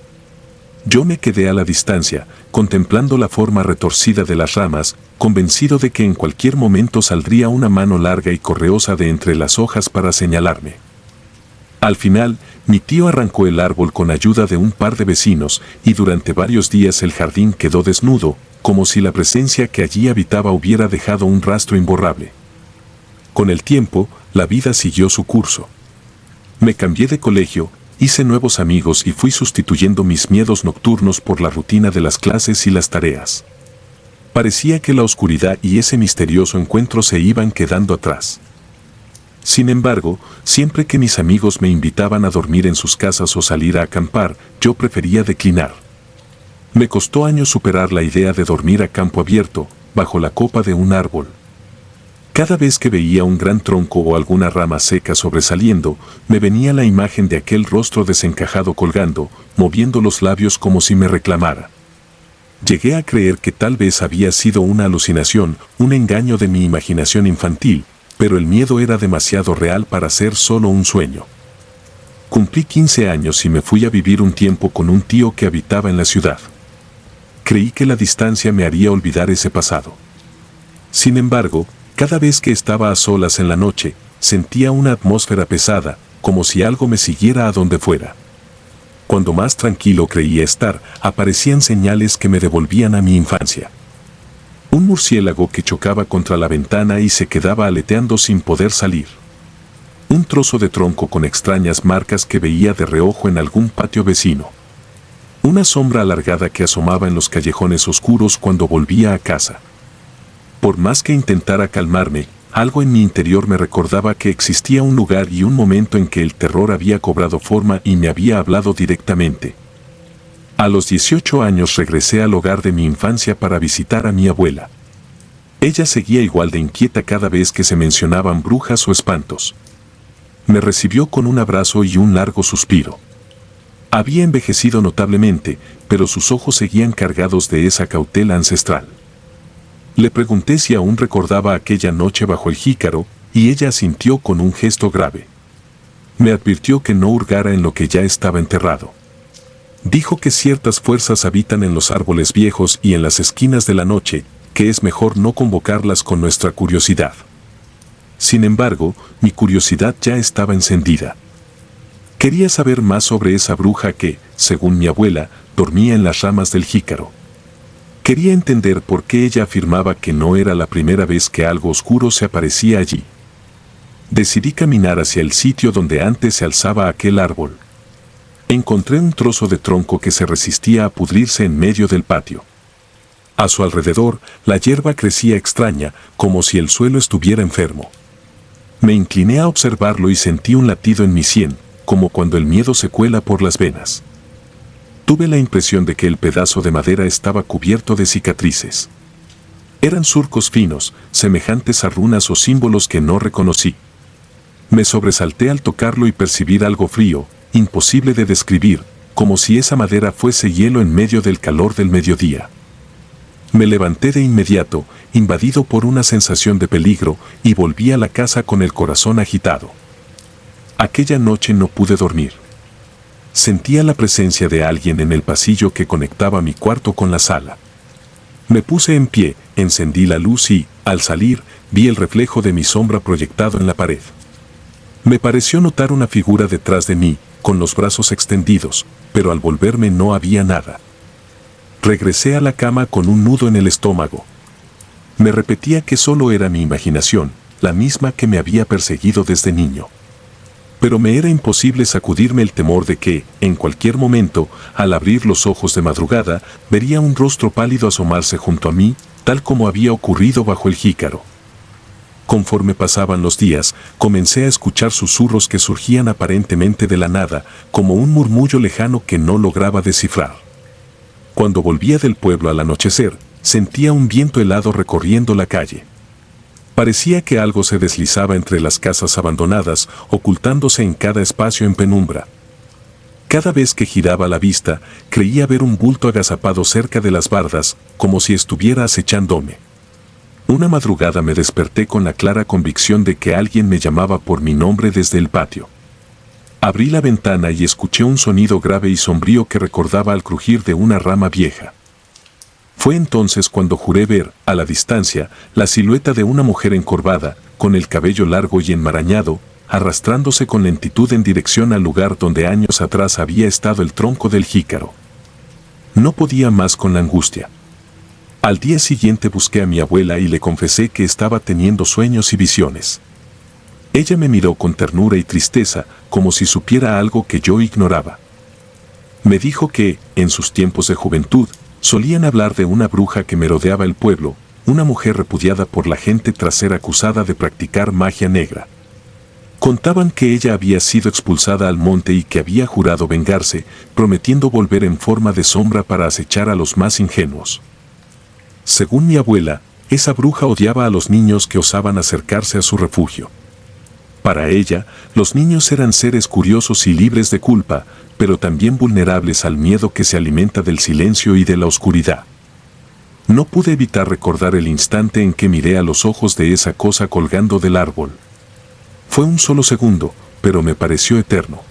[SPEAKER 1] Yo me quedé a la distancia, contemplando la forma retorcida de las ramas, convencido de que en cualquier momento saldría una mano larga y correosa de entre las hojas para señalarme. Al final, mi tío arrancó el árbol con ayuda de un par de vecinos, y durante varios días el jardín quedó desnudo, como si la presencia que allí habitaba hubiera dejado un rastro imborrable. Con el tiempo, la vida siguió su curso. Me cambié de colegio, hice nuevos amigos y fui sustituyendo mis miedos nocturnos por la rutina de las clases y las tareas. Parecía que la oscuridad y ese misterioso encuentro se iban quedando atrás. Sin embargo, siempre que mis amigos me invitaban a dormir en sus casas o salir a acampar, yo prefería declinar. Me costó años superar la idea de dormir a campo abierto, bajo la copa de un árbol. Cada vez que veía un gran tronco o alguna rama seca sobresaliendo, me venía la imagen de aquel rostro desencajado colgando, moviendo los labios como si me reclamara. Llegué a creer que tal vez había sido una alucinación, un engaño de mi imaginación infantil, pero el miedo era demasiado real para ser solo un sueño. Cumplí 15 años y me fui a vivir un tiempo con un tío que habitaba en la ciudad. Creí que la distancia me haría olvidar ese pasado. Sin embargo, cada vez que estaba a solas en la noche, sentía una atmósfera pesada, como si algo me siguiera a donde fuera. Cuando más tranquilo creía estar, aparecían señales que me devolvían a mi infancia. Un murciélago que chocaba contra la ventana y se quedaba aleteando sin poder salir. Un trozo de tronco con extrañas marcas que veía de reojo en algún patio vecino. Una sombra alargada que asomaba en los callejones oscuros cuando volvía a casa. Por más que intentara calmarme, algo en mi interior me recordaba que existía un lugar y un momento en que el terror había cobrado forma y me había hablado directamente. A los 18 años regresé al hogar de mi infancia para visitar a mi abuela. Ella seguía igual de inquieta cada vez que se mencionaban brujas o espantos. Me recibió con un abrazo y un largo suspiro. Había envejecido notablemente, pero sus ojos seguían cargados de esa cautela ancestral. Le pregunté si aún recordaba aquella noche bajo el jícaro, y ella asintió con un gesto grave. Me advirtió que no hurgara en lo que ya estaba enterrado. Dijo que ciertas fuerzas habitan en los árboles viejos y en las esquinas de la noche, que es mejor no convocarlas con nuestra curiosidad. Sin embargo, mi curiosidad ya estaba encendida. Quería saber más sobre esa bruja que, según mi abuela, dormía en las ramas del jícaro. Quería entender por qué ella afirmaba que no era la primera vez que algo oscuro se aparecía allí. Decidí caminar hacia el sitio donde antes se alzaba aquel árbol. Encontré un trozo de tronco que se resistía a pudrirse en medio del patio. A su alrededor, la hierba crecía extraña, como si el suelo estuviera enfermo. Me incliné a observarlo y sentí un latido en mi sien, como cuando el miedo se cuela por las venas. Tuve la impresión de que el pedazo de madera estaba cubierto de cicatrices. Eran surcos finos, semejantes a runas o símbolos que no reconocí. Me sobresalté al tocarlo y percibir algo frío, imposible de describir, como si esa madera fuese hielo en medio del calor del mediodía. Me levanté de inmediato, invadido por una sensación de peligro, y volví a la casa con el corazón agitado. Aquella noche no pude dormir. Sentía la presencia de alguien en el pasillo que conectaba mi cuarto con la sala. Me puse en pie, encendí la luz y, al salir, vi el reflejo de mi sombra proyectado en la pared. Me pareció notar una figura detrás de mí, con los brazos extendidos, pero al volverme no había nada. Regresé a la cama con un nudo en el estómago. Me repetía que solo era mi imaginación, la misma que me había perseguido desde niño. Pero me era imposible sacudirme el temor de que, en cualquier momento, al abrir los ojos de madrugada, vería un rostro pálido asomarse junto a mí, tal como había ocurrido bajo el jícaro. Conforme pasaban los días, comencé a escuchar susurros que surgían aparentemente de la nada, como un murmullo lejano que no lograba descifrar. Cuando volvía del pueblo al anochecer, sentía un viento helado recorriendo la calle. Parecía que algo se deslizaba entre las casas abandonadas, ocultándose en cada espacio en penumbra. Cada vez que giraba la vista, creía ver un bulto agazapado cerca de las bardas, como si estuviera acechándome. Una madrugada me desperté con la clara convicción de que alguien me llamaba por mi nombre desde el patio. Abrí la ventana y escuché un sonido grave y sombrío que recordaba al crujir de una rama vieja. Fue entonces cuando juré ver, a la distancia, la silueta de una mujer encorvada, con el cabello largo y enmarañado, arrastrándose con lentitud en dirección al lugar donde años atrás había estado el tronco del jícaro. No podía más con la angustia. Al día siguiente busqué a mi abuela y le confesé que estaba teniendo sueños y visiones. Ella me miró con ternura y tristeza, como si supiera algo que yo ignoraba. Me dijo que, en sus tiempos de juventud, solían hablar de una bruja que merodeaba el pueblo, una mujer repudiada por la gente tras ser acusada de practicar magia negra. Contaban que ella había sido expulsada al monte y que había jurado vengarse, prometiendo volver en forma de sombra para acechar a los más ingenuos. Según mi abuela, esa bruja odiaba a los niños que osaban acercarse a su refugio. Para ella, los niños eran seres curiosos y libres de culpa, pero también vulnerables al miedo que se alimenta del silencio y de la oscuridad. No pude evitar recordar el instante en que miré a los ojos de esa cosa colgando del árbol. Fue un solo segundo, pero me pareció eterno.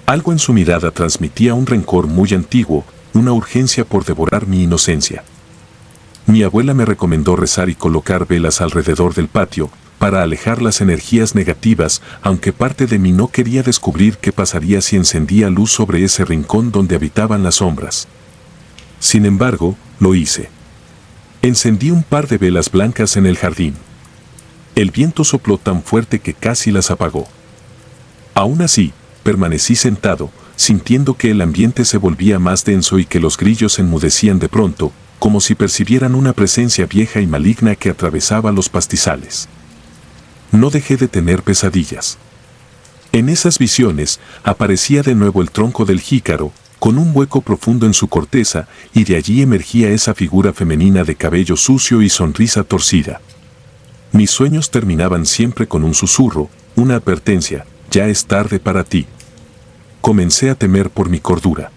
[SPEAKER 1] Algo en su mirada transmitía un rencor muy antiguo, una urgencia por devorar mi inocencia. Mi abuela me recomendó rezar y colocar velas alrededor del patio, para alejar las energías negativas, aunque parte de mí no quería descubrir qué pasaría si encendía luz sobre ese rincón donde habitaban las sombras. Sin embargo, lo hice. Encendí un par de velas blancas en el jardín. El viento sopló tan fuerte que casi las apagó. Aún así, permanecí sentado, sintiendo que el ambiente se volvía más denso y que los grillos enmudecían de pronto, como si percibieran una presencia vieja y maligna que atravesaba los pastizales. No dejé de tener pesadillas. En esas visiones aparecía de nuevo el tronco del jícaro, con un hueco profundo en su corteza, y de allí emergía esa figura femenina de cabello sucio y sonrisa torcida. Mis sueños terminaban siempre con un susurro, una advertencia: ya es tarde para ti. Comencé a temer por mi cordura.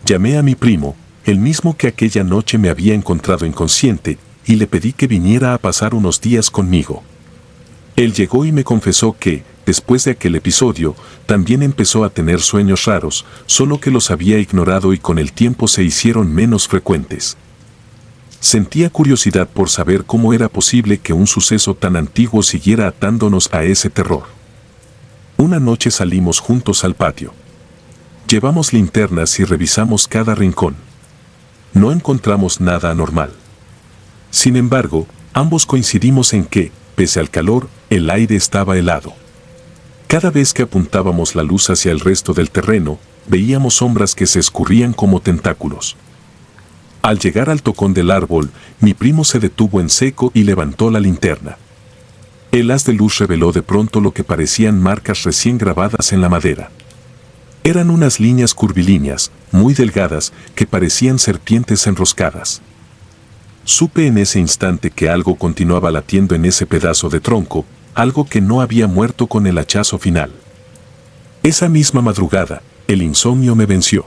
[SPEAKER 1] Llamé a mi primo, el mismo que aquella noche me había encontrado inconsciente, y le pedí que viniera a pasar unos días conmigo. Él llegó y me confesó que, después de aquel episodio, también empezó a tener sueños raros, solo que los había ignorado y con el tiempo se hicieron menos frecuentes. Sentía curiosidad por saber cómo era posible que un suceso tan antiguo siguiera atándonos a ese terror. Una noche salimos juntos al patio. Llevamos linternas y revisamos cada rincón. No encontramos nada anormal. Sin embargo, ambos coincidimos en que, pese al calor, el aire estaba helado. Cada vez que apuntábamos la luz hacia el resto del terreno, veíamos sombras que se escurrían como tentáculos. Al llegar al tocón del árbol, mi primo se detuvo en seco y levantó la linterna. El haz de luz reveló de pronto lo que parecían marcas recién grabadas en la madera. Eran unas líneas curvilíneas, muy delgadas, que parecían serpientes enroscadas. Supe en ese instante que algo continuaba latiendo en ese pedazo de tronco, algo que no había muerto con el hachazo final. Esa misma madrugada, el insomnio me venció.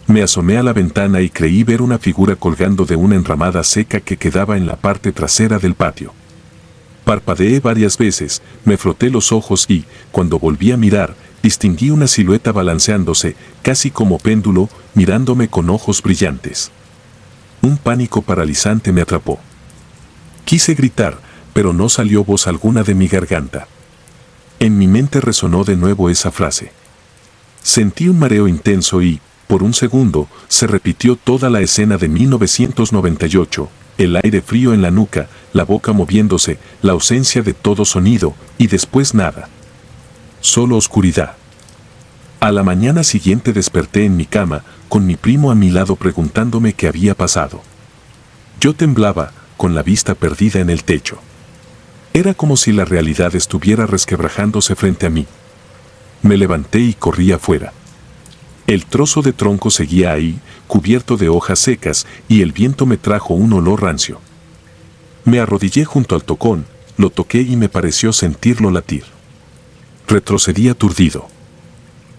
[SPEAKER 1] Me asomé a la ventana y creí ver una figura colgando de una enramada seca que quedaba en la parte trasera del patio. Parpadeé varias veces, me froté los ojos y, cuando volví a mirar, distinguí una silueta balanceándose, casi como péndulo, mirándome con ojos brillantes. Un pánico paralizante me atrapó. Quise gritar, pero no salió voz alguna de mi garganta. En mi mente resonó de nuevo esa frase. Sentí un mareo intenso y, por un segundo, se repitió toda la escena de 1998, el aire frío en la nuca, la boca moviéndose, la ausencia de todo sonido, y después nada. Solo oscuridad. A la mañana siguiente desperté en mi cama, con mi primo a mi lado preguntándome qué había pasado. Yo temblaba, con la vista perdida en el techo. Era como si la realidad estuviera resquebrajándose frente a mí. Me levanté y corrí afuera. El trozo de tronco seguía ahí, cubierto de hojas secas, y el viento me trajo un olor rancio. Me arrodillé junto al tocón, lo toqué y me pareció sentirlo latir. Retrocedí aturdido.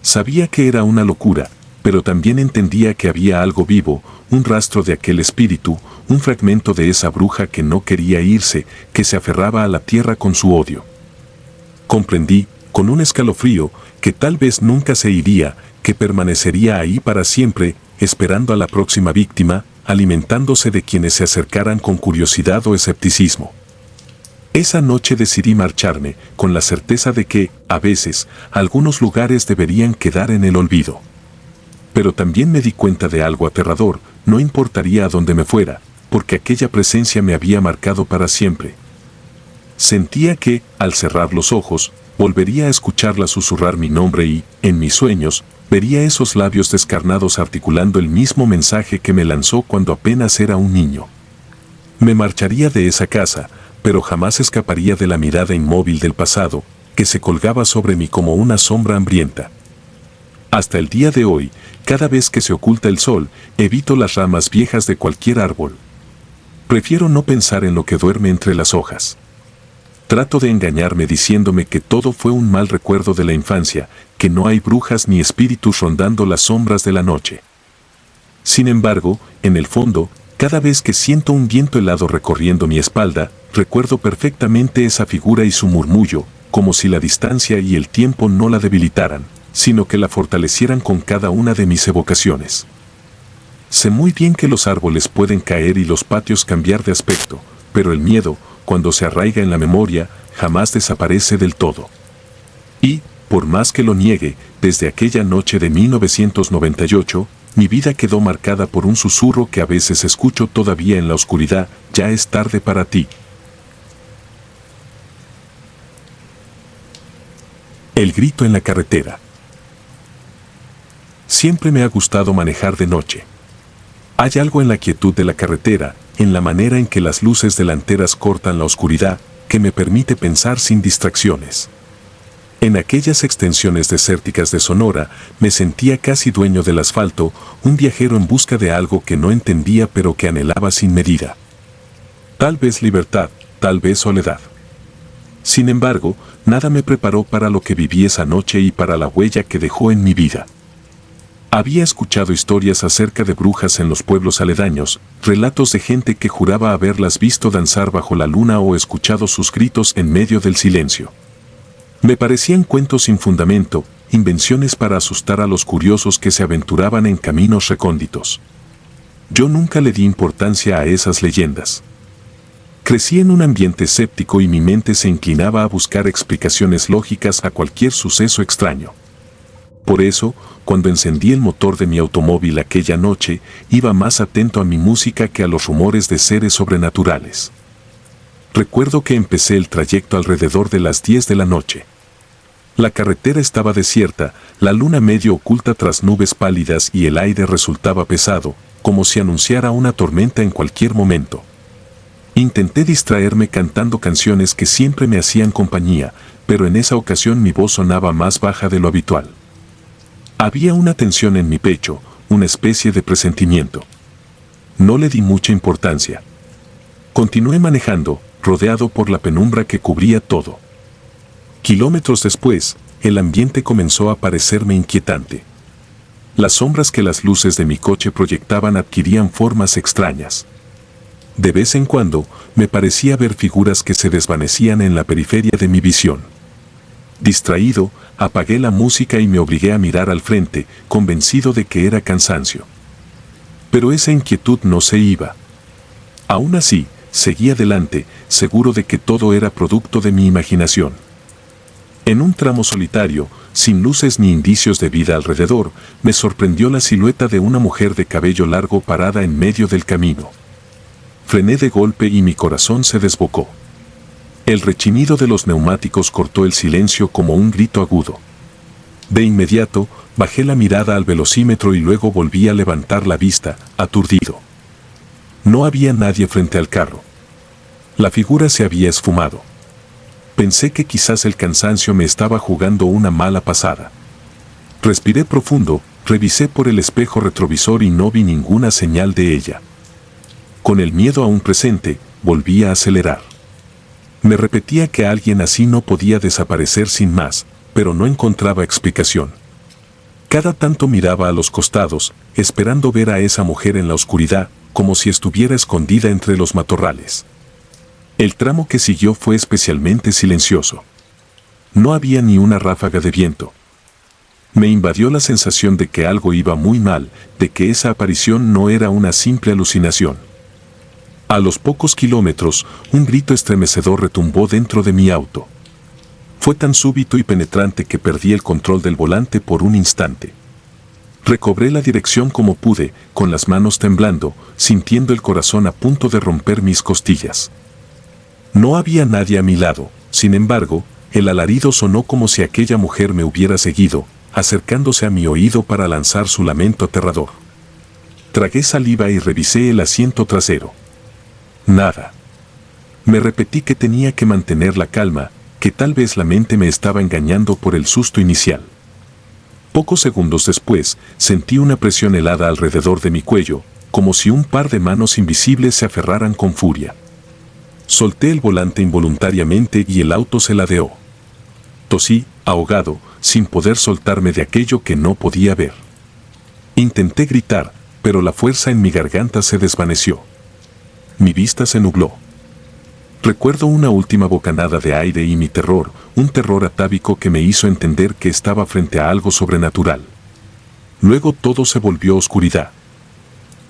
[SPEAKER 1] Sabía que era una locura, pero también entendía que había algo vivo, un rastro de aquel espíritu, un fragmento de esa bruja que no quería irse, que se aferraba a la tierra con su odio. Comprendí, con un escalofrío, que tal vez nunca se iría, que permanecería ahí para siempre, esperando a la próxima víctima, alimentándose de quienes se acercaran con curiosidad o escepticismo. Esa noche decidí marcharme, con la certeza de que, a veces, algunos lugares deberían quedar en el olvido. Pero también me di cuenta de algo aterrador, no importaría a dónde me fuera, porque aquella presencia me había marcado para siempre. Sentía que, al cerrar los ojos, volvería a escucharla susurrar mi nombre y, en mis sueños, vería esos labios descarnados articulando el mismo mensaje que me lanzó cuando apenas era un niño. Me marcharía de esa casa, pero jamás escaparía de la mirada inmóvil del pasado, que se colgaba sobre mí como una sombra hambrienta. Hasta el día de hoy, cada vez que se oculta el sol, evito las ramas viejas de cualquier árbol. Prefiero no pensar en lo que duerme entre las hojas. Trato de engañarme diciéndome que todo fue un mal recuerdo de la infancia, que no hay brujas ni espíritus rondando las sombras de la noche. Sin embargo, en el fondo, cada vez que siento un viento helado recorriendo mi espalda, recuerdo perfectamente esa figura y su murmullo, como si la distancia y el tiempo no la debilitaran, sino que la fortalecieran con cada una de mis evocaciones. Sé muy bien que los árboles pueden caer y los patios cambiar de aspecto, pero el miedo, cuando se arraiga en la memoria, jamás desaparece del todo. Y, por más que lo niegue, desde aquella noche de 1998, mi vida quedó marcada por un susurro que a veces escucho todavía en la oscuridad: ya es tarde para ti. El grito en la carretera. Siempre me ha gustado manejar de noche. Hay algo en la quietud de la carretera, en la manera en que las luces delanteras cortan la oscuridad, que me permite pensar sin distracciones. En aquellas extensiones desérticas de Sonora, me sentía casi dueño del asfalto, un viajero en busca de algo que no entendía pero que anhelaba sin medida. Tal vez libertad, tal vez soledad. Sin embargo, nada me preparó para lo que viví esa noche y para la huella que dejó en mi vida. Había escuchado historias acerca de brujas en los pueblos aledaños, relatos de gente que juraba haberlas visto danzar bajo la luna o escuchado sus gritos en medio del silencio. Me parecían cuentos sin fundamento, invenciones para asustar a los curiosos que se aventuraban en caminos recónditos. Yo nunca le di importancia a esas leyendas. Crecí en un ambiente escéptico y mi mente se inclinaba a buscar explicaciones lógicas a cualquier suceso extraño. Por eso, cuando encendí el motor de mi automóvil aquella noche, iba más atento a mi música que a los rumores de seres sobrenaturales. Recuerdo que empecé el trayecto alrededor de las 10 de la noche. La carretera estaba desierta, la luna medio oculta tras nubes pálidas y el aire resultaba pesado, como si anunciara una tormenta en cualquier momento. Intenté distraerme cantando canciones que siempre me hacían compañía, pero en esa ocasión mi voz sonaba más baja de lo habitual. Había una tensión en mi pecho, una especie de presentimiento. No le di mucha importancia. Continué manejando, rodeado por la penumbra que cubría todo. Kilómetros después, el ambiente comenzó a parecerme inquietante. Las sombras que las luces de mi coche proyectaban adquirían formas extrañas. De vez en cuando, me parecía ver figuras que se desvanecían en la periferia de mi visión. Distraído, apagué la música y me obligué a mirar al frente, convencido de que era cansancio. Pero esa inquietud no se iba. Aún así, seguí adelante, seguro de que todo era producto de mi imaginación. En un tramo solitario, sin luces ni indicios de vida alrededor, me sorprendió la silueta de una mujer de cabello largo parada en medio del camino. Frené de golpe y mi corazón se desbocó. El rechinido de los neumáticos cortó el silencio como un grito agudo. De inmediato, bajé la mirada al velocímetro y luego volví a levantar la vista, aturdido. No había nadie frente al carro. La figura se había esfumado. Pensé que quizás el cansancio me estaba jugando una mala pasada. Respiré profundo, revisé por el espejo retrovisor y no vi ninguna señal de ella. Con el miedo aún presente, volví a acelerar. Me repetía que alguien así no podía desaparecer sin más, pero no encontraba explicación. Cada tanto miraba a los costados, esperando ver a esa mujer en la oscuridad, como si estuviera escondida entre los matorrales. El tramo que siguió fue especialmente silencioso. No había ni una ráfaga de viento. Me invadió la sensación de que algo iba muy mal, de que esa aparición no era una simple alucinación. A los pocos kilómetros, un grito estremecedor retumbó dentro de mi auto. Fue tan súbito y penetrante que perdí el control del volante por un instante. Recobré la dirección como pude, con las manos temblando, sintiendo el corazón a punto de romper mis costillas. No había nadie a mi lado, sin embargo, el alarido sonó como si aquella mujer me hubiera seguido, acercándose a mi oído para lanzar su lamento aterrador. Tragué saliva y revisé el asiento trasero. Nada. Me repetí que tenía que mantener la calma, que tal vez la mente me estaba engañando por el susto inicial. Pocos segundos después, sentí una presión helada alrededor de mi cuello, como si un par de manos invisibles se aferraran con furia. Solté el volante involuntariamente y el auto se ladeó. Tosí, ahogado, sin poder soltarme de aquello que no podía ver. Intenté gritar, pero la fuerza en mi garganta se desvaneció. Mi vista se nubló. Recuerdo una última bocanada de aire y mi terror, un terror atávico que me hizo entender que estaba frente a algo sobrenatural. Luego todo se volvió oscuridad.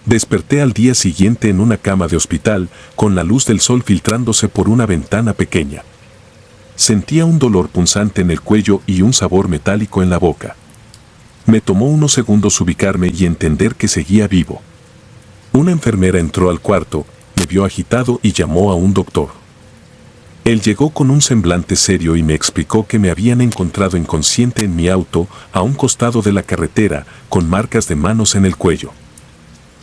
[SPEAKER 1] Desperté al día siguiente en una cama de hospital, con la luz del sol filtrándose por una ventana pequeña. Sentía un dolor punzante en el cuello y un sabor metálico en la boca. Me tomó unos segundos ubicarme y entender que seguía vivo. Una enfermera entró al cuarto, me vio agitado y llamó a un doctor. Él llegó con un semblante serio y me explicó que me habían encontrado inconsciente en mi auto, a un costado de la carretera, con marcas de manos en el cuello.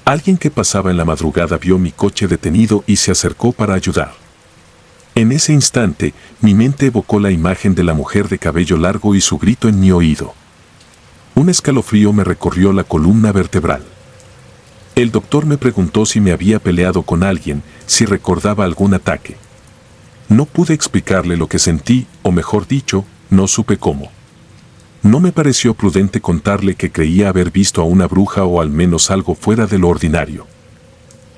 [SPEAKER 1] Alguien que pasaba en la madrugada vio mi coche detenido y se acercó para ayudar. En ese instante, mi mente evocó la imagen de la mujer de cabello largo y su grito en mi oído. Un escalofrío me recorrió la columna vertebral. El doctor me preguntó si me había peleado con alguien, si recordaba algún ataque. No pude explicarle lo que sentí, o mejor dicho, no supe cómo. No me pareció prudente contarle que creía haber visto a una bruja o al menos algo fuera de lo ordinario.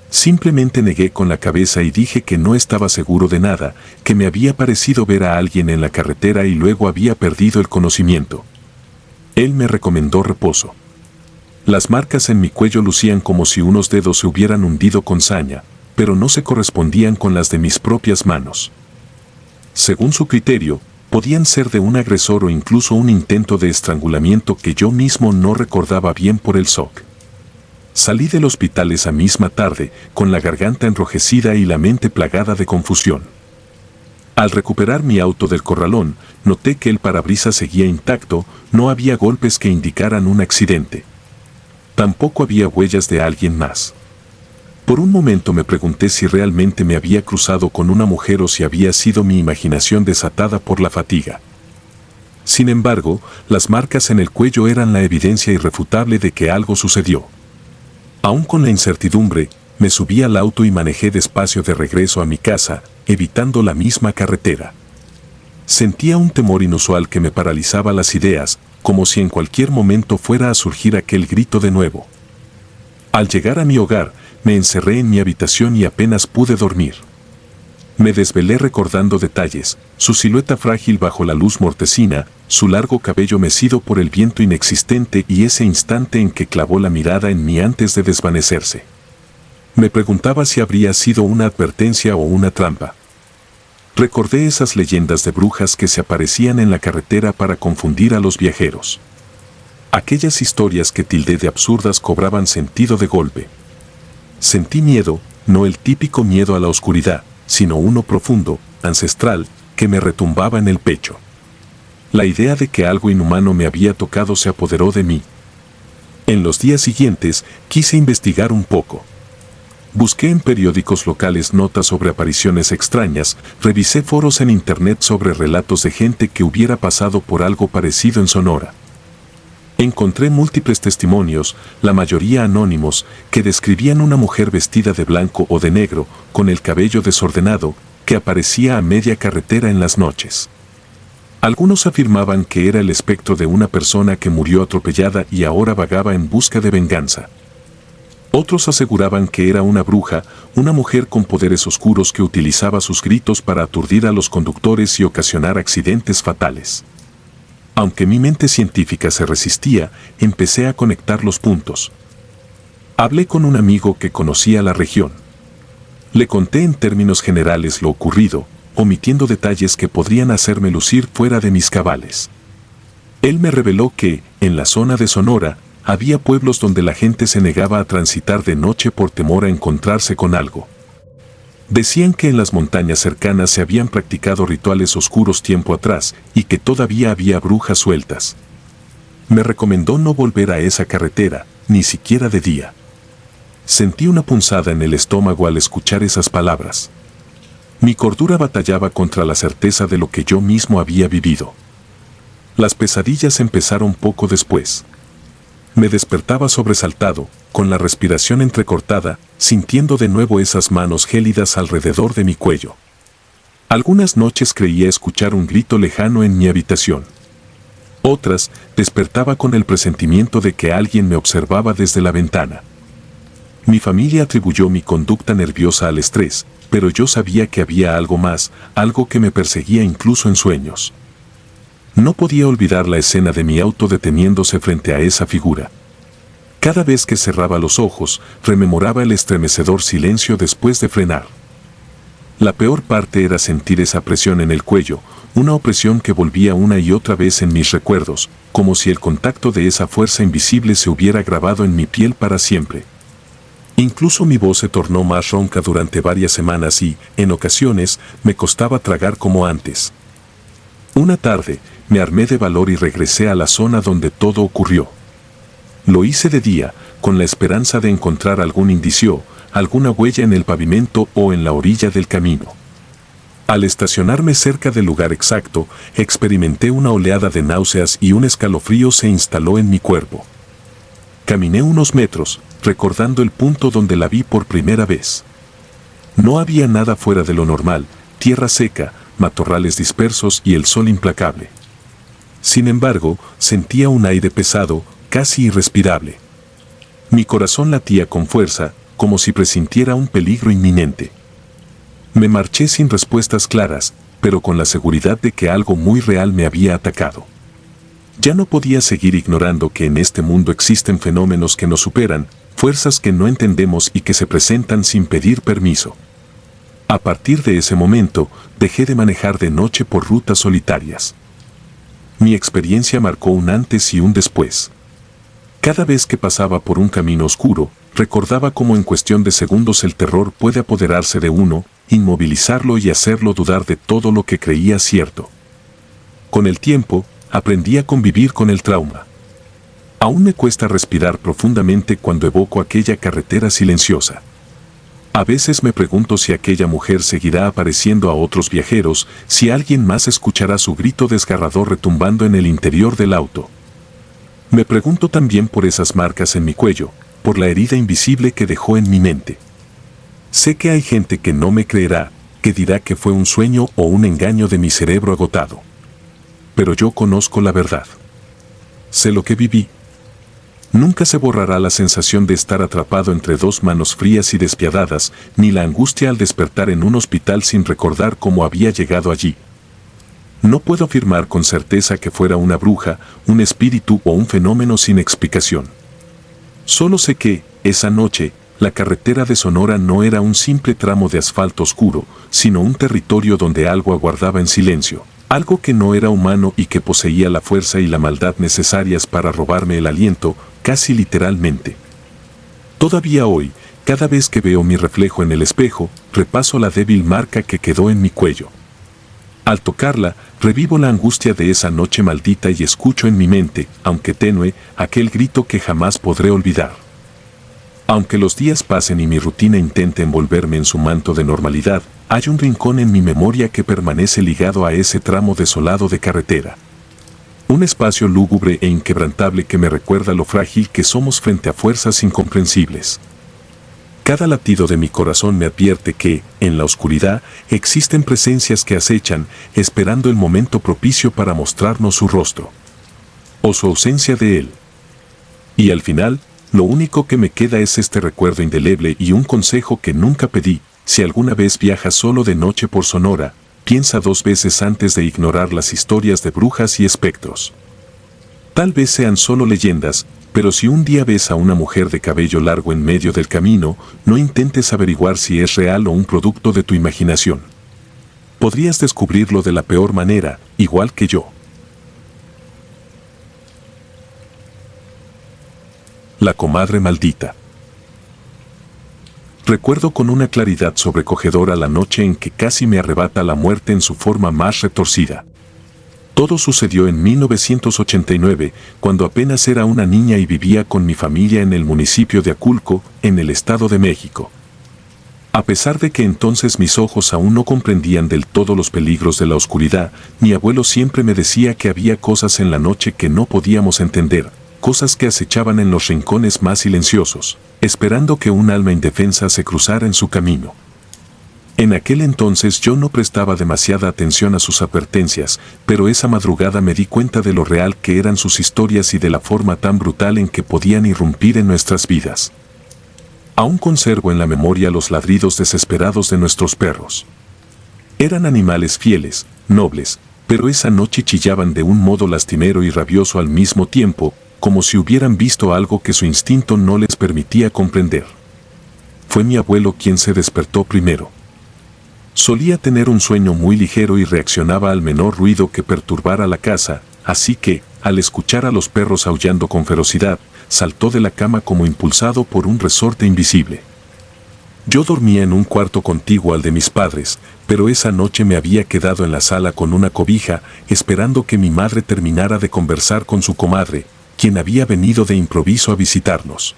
[SPEAKER 1] Simplemente negué con la cabeza y dije que no estaba seguro de nada, que me había parecido ver a alguien en la carretera y luego había perdido el conocimiento. Él me recomendó reposo. Las marcas en mi cuello lucían como si unos dedos se hubieran hundido con saña, pero no se correspondían con las de mis propias manos. Según su criterio, podían ser de un agresor o incluso un intento de estrangulamiento que yo mismo no recordaba bien por el shock. Salí del hospital esa misma tarde, con la garganta enrojecida y la mente plagada de confusión. Al recuperar mi auto del corralón, noté que el parabrisas seguía intacto, no había golpes que indicaran un accidente. Tampoco había huellas de alguien más. Por un momento me pregunté si realmente me había cruzado con una mujer o si había sido mi imaginación desatada por la fatiga. Sin embargo, las marcas en el cuello eran la evidencia irrefutable de que algo sucedió. Aún con la incertidumbre, me subí al auto y manejé despacio de regreso a mi casa, evitando la misma carretera. Sentía un temor inusual que me paralizaba las ideas, como si en cualquier momento fuera a surgir aquel grito de nuevo. Al llegar a mi hogar, me encerré en mi habitación y apenas pude dormir. Me desvelé recordando detalles, su silueta frágil bajo la luz mortecina, su largo cabello mecido por el viento inexistente y ese instante en que clavó la mirada en mí antes de desvanecerse. Me preguntaba si habría sido una advertencia o una trampa. Recordé esas leyendas de brujas que se aparecían en la carretera para confundir a los viajeros. Aquellas historias que tildé de absurdas cobraban sentido de golpe. Sentí miedo, no el típico miedo a la oscuridad, sino uno profundo, ancestral, que me retumbaba en el pecho. La idea de que algo inhumano me había tocado se apoderó de mí. En los días siguientes, quise investigar un poco. Busqué en periódicos locales notas sobre apariciones extrañas, revisé foros en internet sobre relatos de gente que hubiera pasado por algo parecido en Sonora. Encontré múltiples testimonios, la mayoría anónimos, que describían una mujer vestida de blanco o de negro, con el cabello desordenado, que aparecía a media carretera en las noches. Algunos afirmaban que era el espectro de una persona que murió atropellada y ahora vagaba en busca de venganza. Otros aseguraban que era una bruja, una mujer con poderes oscuros que utilizaba sus gritos para aturdir a los conductores y ocasionar accidentes fatales. Aunque mi mente científica se resistía, empecé a conectar los puntos. Hablé con un amigo que conocía la región. Le conté en términos generales lo ocurrido, omitiendo detalles que podrían hacerme lucir fuera de mis cabales. Él me reveló que, en la zona de Sonora, había pueblos donde la gente se negaba a transitar de noche por temor a encontrarse con algo. Decían que en las montañas cercanas se habían practicado rituales oscuros tiempo atrás y que todavía había brujas sueltas. Me recomendó no volver a esa carretera, ni siquiera de día. Sentí una punzada en el estómago al escuchar esas palabras. Mi cordura batallaba contra la certeza de lo que yo mismo había vivido. Las pesadillas empezaron poco después. Me despertaba sobresaltado, con la respiración entrecortada, sintiendo de nuevo esas manos gélidas alrededor de mi cuello. Algunas noches creía escuchar un grito lejano en mi habitación. Otras, despertaba con el presentimiento de que alguien me observaba desde la ventana. Mi familia atribuyó mi conducta nerviosa al estrés, pero yo sabía que había algo más, algo que me perseguía incluso en sueños. No podía olvidar la escena de mi auto deteniéndose frente a esa figura. Cada vez que cerraba los ojos, rememoraba el estremecedor silencio después de frenar. La peor parte era sentir esa presión en el cuello, una opresión que volvía una y otra vez en mis recuerdos, como si el contacto de esa fuerza invisible se hubiera grabado en mi piel para siempre. Incluso mi voz se tornó más ronca durante varias semanas y, en ocasiones, me costaba tragar como antes. Una tarde, me armé de valor y regresé a la zona donde todo ocurrió. Lo hice de día, con la esperanza de encontrar algún indicio, alguna huella en el pavimento o en la orilla del camino. Al estacionarme cerca del lugar exacto, experimenté una oleada de náuseas y un escalofrío se instaló en mi cuerpo. Caminé unos metros, recordando el punto donde la vi por primera vez. No había nada fuera de lo normal, tierra seca, matorrales dispersos y el sol implacable. Sin embargo, sentía un aire pesado, casi irrespirable. Mi corazón latía con fuerza, como si presintiera un peligro inminente. Me marché sin respuestas claras, pero con la seguridad de que algo muy real me había atacado. Ya no podía seguir ignorando que en este mundo existen fenómenos que nos superan, fuerzas que no entendemos y que se presentan sin pedir permiso. A partir de ese momento, dejé de manejar de noche por rutas solitarias. Mi experiencia marcó un antes y un después. Cada vez que pasaba por un camino oscuro, recordaba cómo en cuestión de segundos el terror puede apoderarse de uno, inmovilizarlo y hacerlo dudar de todo lo que creía cierto. Con el tiempo, aprendí a convivir con el trauma. Aún me cuesta respirar profundamente cuando evoco aquella carretera silenciosa. A veces me pregunto si aquella mujer seguirá apareciendo a otros viajeros, si alguien más escuchará su grito desgarrador retumbando en el interior del auto. Me pregunto también por esas marcas en mi cuello, por la herida invisible que dejó en mi mente. Sé que hay gente que no me creerá, que dirá que fue un sueño o un engaño de mi cerebro agotado. Pero yo conozco la verdad. Sé lo que viví. Nunca se borrará la sensación de estar atrapado entre dos manos frías y despiadadas, ni la angustia al despertar en un hospital sin recordar cómo había llegado allí. No puedo afirmar con certeza que fuera una bruja, un espíritu o un fenómeno sin explicación. Solo sé que, esa noche, la carretera de Sonora no era un simple tramo de asfalto oscuro, sino un territorio donde algo aguardaba en silencio. Algo que no era humano y que poseía la fuerza y la maldad necesarias para robarme el aliento, casi literalmente. Todavía hoy, cada vez que veo mi reflejo en el espejo, repaso la débil marca que quedó en mi cuello. Al tocarla, revivo la angustia de esa noche maldita y escucho en mi mente, aunque tenue, aquel grito que jamás podré olvidar. Aunque los días pasen y mi rutina intente envolverme en su manto de normalidad, hay un rincón en mi memoria que permanece ligado a ese tramo desolado de carretera. Un espacio lúgubre e inquebrantable que me recuerda lo frágil que somos frente a fuerzas incomprensibles. Cada latido de mi corazón me advierte que, en la oscuridad, existen presencias que acechan, esperando el momento propicio para mostrarnos su rostro. O su ausencia de él. Y al final, lo único que me queda es este recuerdo indeleble y un consejo que nunca pedí: si alguna vez viajas solo de noche por Sonora, piensa 2 veces antes de ignorar las historias de brujas y espectros. Tal vez sean solo leyendas, pero si un día ves a una mujer de cabello largo en medio del camino, no intentes averiguar si es real o un producto de tu imaginación. Podrías descubrirlo de la peor manera, igual que yo. La comadre maldita. Recuerdo con una claridad sobrecogedora la noche en que casi me arrebata la muerte en su forma más retorcida. Todo sucedió en 1989, cuando apenas era una niña y vivía con mi familia en el municipio de Aculco, en el Estado de México. A pesar de que entonces mis ojos aún no comprendían del todo los peligros de la oscuridad, mi abuelo siempre me decía que había cosas en la noche que no podíamos entender, cosas que acechaban en los rincones más silenciosos, esperando que un alma indefensa se cruzara en su camino. En aquel entonces yo no prestaba demasiada atención a sus advertencias, pero esa madrugada me di cuenta de lo real que eran sus historias y de la forma tan brutal en que podían irrumpir en nuestras vidas. Aún conservo en la memoria los ladridos desesperados de nuestros perros. Eran animales fieles, nobles, pero esa noche chillaban de un modo lastimero y rabioso al mismo tiempo, como si hubieran visto algo que su instinto no les permitía comprender. Fue mi abuelo quien se despertó primero. Solía tener un sueño muy ligero y reaccionaba al menor ruido que perturbara la casa, así que, al escuchar a los perros aullando con ferocidad, saltó de la cama como impulsado por un resorte invisible. Yo dormía en un cuarto contiguo al de mis padres, pero esa noche me había quedado en la sala con una cobija, esperando que mi madre terminara de conversar con su comadre, quien había venido de improviso a visitarnos.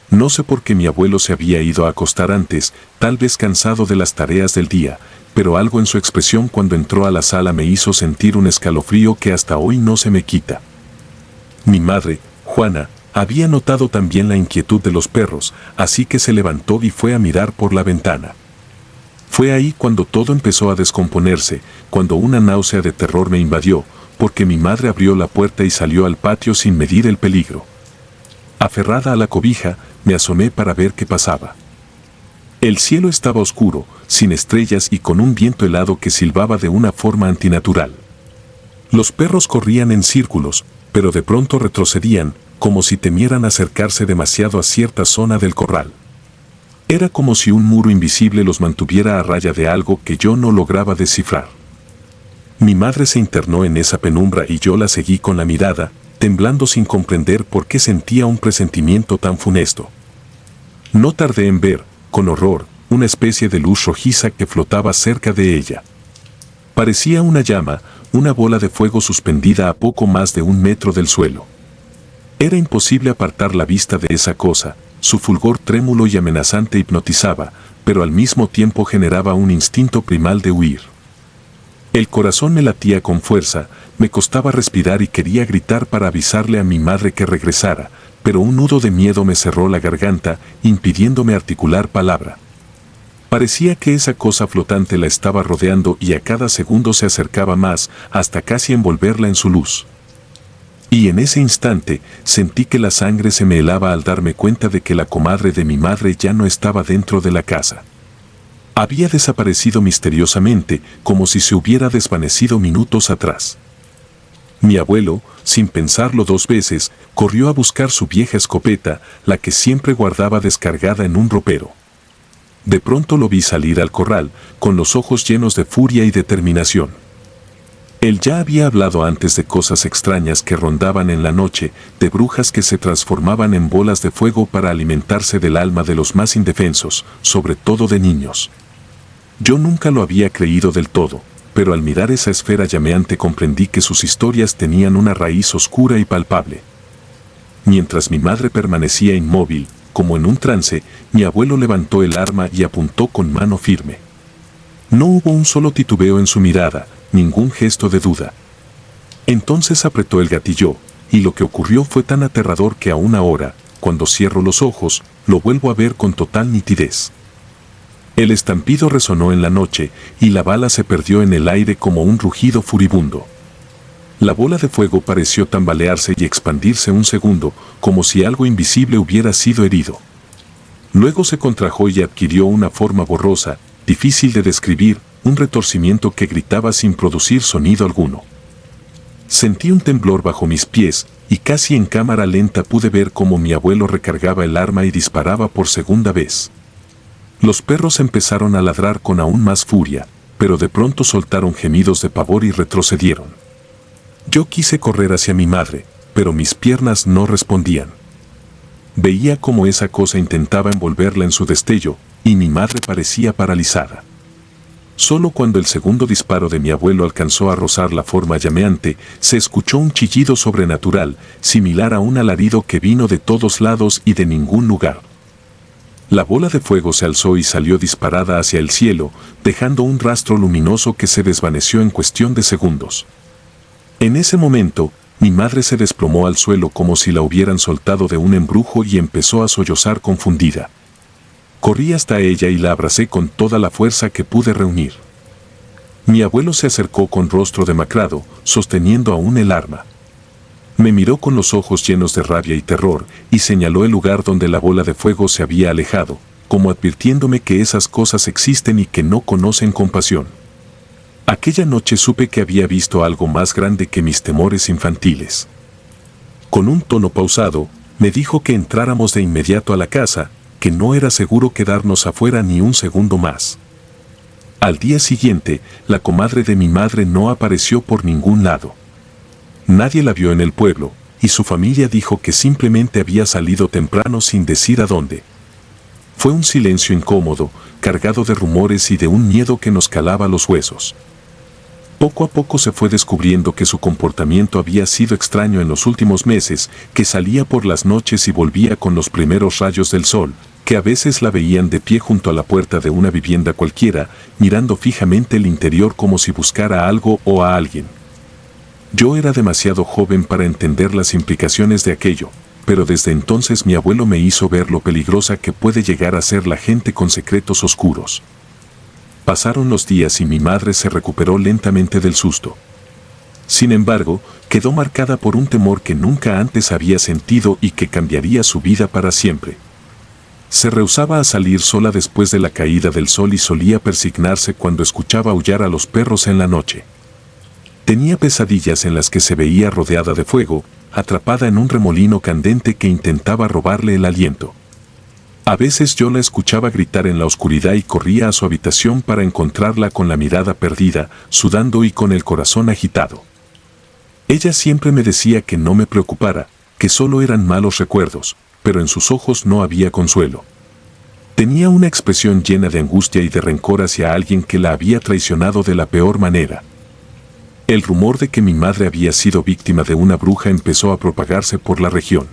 [SPEAKER 1] No sé por qué mi abuelo se había ido a acostar antes, tal vez cansado de las tareas del día, pero algo en su expresión cuando entró a la sala me hizo sentir un escalofrío que hasta hoy no se me quita. Mi madre, Juana, había notado también la inquietud de los perros, así que se levantó y fue a mirar por la ventana. Fue ahí cuando todo empezó a descomponerse, cuando una náusea de terror me invadió, porque mi madre abrió la puerta y salió al patio sin medir el peligro. Aferrada a la cobija, me asomé para ver qué pasaba. El cielo estaba oscuro, sin estrellas y con un viento helado que silbaba de una forma antinatural. Los perros corrían en círculos, pero de pronto retrocedían, como si temieran acercarse demasiado a cierta zona del corral. Era como si un muro invisible los mantuviera a raya de algo que yo no lograba descifrar. Mi madre se internó en esa penumbra y yo la seguí con la mirada, temblando sin comprender por qué sentía un presentimiento tan funesto. No tardé en ver, con horror, una especie de luz rojiza que flotaba cerca de ella. Parecía una llama, una bola de fuego suspendida a poco más de 1 metro del suelo. Era imposible apartar la vista de esa cosa, su fulgor trémulo y amenazante hipnotizaba, pero al mismo tiempo generaba un instinto primal de huir. El corazón me latía con fuerza, me costaba respirar y quería gritar para avisarle a mi madre que regresara, pero un nudo de miedo me cerró la garganta, impidiéndome articular palabra. Parecía que esa cosa flotante la estaba rodeando y a cada segundo se acercaba más, hasta casi envolverla en su luz. Y en ese instante, sentí que la sangre se me helaba al darme cuenta de que la comadre de mi madre ya no estaba dentro de la casa. Había desaparecido misteriosamente, como si se hubiera desvanecido minutos atrás. Mi abuelo, sin pensarlo 2 veces, corrió a buscar su vieja escopeta, la que siempre guardaba descargada en un ropero. De pronto lo vi salir al corral, con los ojos llenos de furia y determinación. Él ya había hablado antes de cosas extrañas que rondaban en la noche, de brujas que se transformaban en bolas de fuego para alimentarse del alma de los más indefensos, sobre todo de niños. Yo nunca lo había creído del todo, pero al mirar esa esfera llameante comprendí que sus historias tenían una raíz oscura y palpable. Mientras mi madre permanecía inmóvil, como en un trance, mi abuelo levantó el arma y apuntó con mano firme. No hubo un solo titubeo en su mirada, ningún gesto de duda. Entonces apretó el gatillo, y lo que ocurrió fue tan aterrador que aún ahora, cuando cierro los ojos, lo vuelvo a ver con total nitidez. El estampido resonó en la noche, y la bala se perdió en el aire como un rugido furibundo. La bola de fuego pareció tambalearse y expandirse un segundo, como si algo invisible hubiera sido herido. Luego se contrajo y adquirió una forma borrosa, difícil de describir, un retorcimiento que gritaba sin producir sonido alguno. Sentí un temblor bajo mis pies, y casi en cámara lenta pude ver cómo mi abuelo recargaba el arma y disparaba por segunda vez. Los perros empezaron a ladrar con aún más furia, pero de pronto soltaron gemidos de pavor y retrocedieron. Yo quise correr hacia mi madre, pero mis piernas no respondían. Veía cómo esa cosa intentaba envolverla en su destello, y mi madre parecía paralizada. Solo cuando el segundo disparo de mi abuelo alcanzó a rozar la forma llameante, se escuchó un chillido sobrenatural, similar a un alarido que vino de todos lados y de ningún lugar. La bola de fuego se alzó y salió disparada hacia el cielo, dejando un rastro luminoso que se desvaneció en cuestión de segundos. En ese momento, mi madre se desplomó al suelo como si la hubieran soltado de un embrujo y empezó a sollozar confundida. Corrí hasta ella y la abracé con toda la fuerza que pude reunir. Mi abuelo se acercó con rostro demacrado, sosteniendo aún el arma. Me miró con los ojos llenos de rabia y terror, y señaló el lugar donde la bola de fuego se había alejado, como advirtiéndome que esas cosas existen y que no conocen compasión. Aquella noche supe que había visto algo más grande que mis temores infantiles. Con un tono pausado, me dijo que entráramos de inmediato a la casa, que no era seguro quedarnos afuera ni un segundo más. Al día siguiente, la comadre de mi madre no apareció por ningún lado. Nadie la vio en el pueblo, y su familia dijo que simplemente había salido temprano sin decir a dónde. Fue un silencio incómodo, cargado de rumores y de un miedo que nos calaba los huesos. Poco a poco se fue descubriendo que su comportamiento había sido extraño en los últimos meses, que salía por las noches y volvía con los primeros rayos del sol, que a veces la veían de pie junto a la puerta de una vivienda cualquiera, mirando fijamente el interior como si buscara algo o a alguien. Yo era demasiado joven para entender las implicaciones de aquello, pero desde entonces mi abuelo me hizo ver lo peligrosa que puede llegar a ser la gente con secretos oscuros. Pasaron los días y mi madre se recuperó lentamente del susto. Sin embargo, quedó marcada por un temor que nunca antes había sentido y que cambiaría su vida para siempre. Se rehusaba a salir sola después de la caída del sol y solía persignarse cuando escuchaba aullar a los perros en la noche. Tenía pesadillas en las que se veía rodeada de fuego, atrapada en un remolino candente que intentaba robarle el aliento. A veces yo la escuchaba gritar en la oscuridad y corría a su habitación para encontrarla con la mirada perdida, sudando y con el corazón agitado. Ella siempre me decía que no me preocupara, que solo eran malos recuerdos, pero en sus ojos no había consuelo. Tenía una expresión llena de angustia y de rencor hacia alguien que la había traicionado de la peor manera. El rumor de que mi madre había sido víctima de una bruja empezó a propagarse por la región.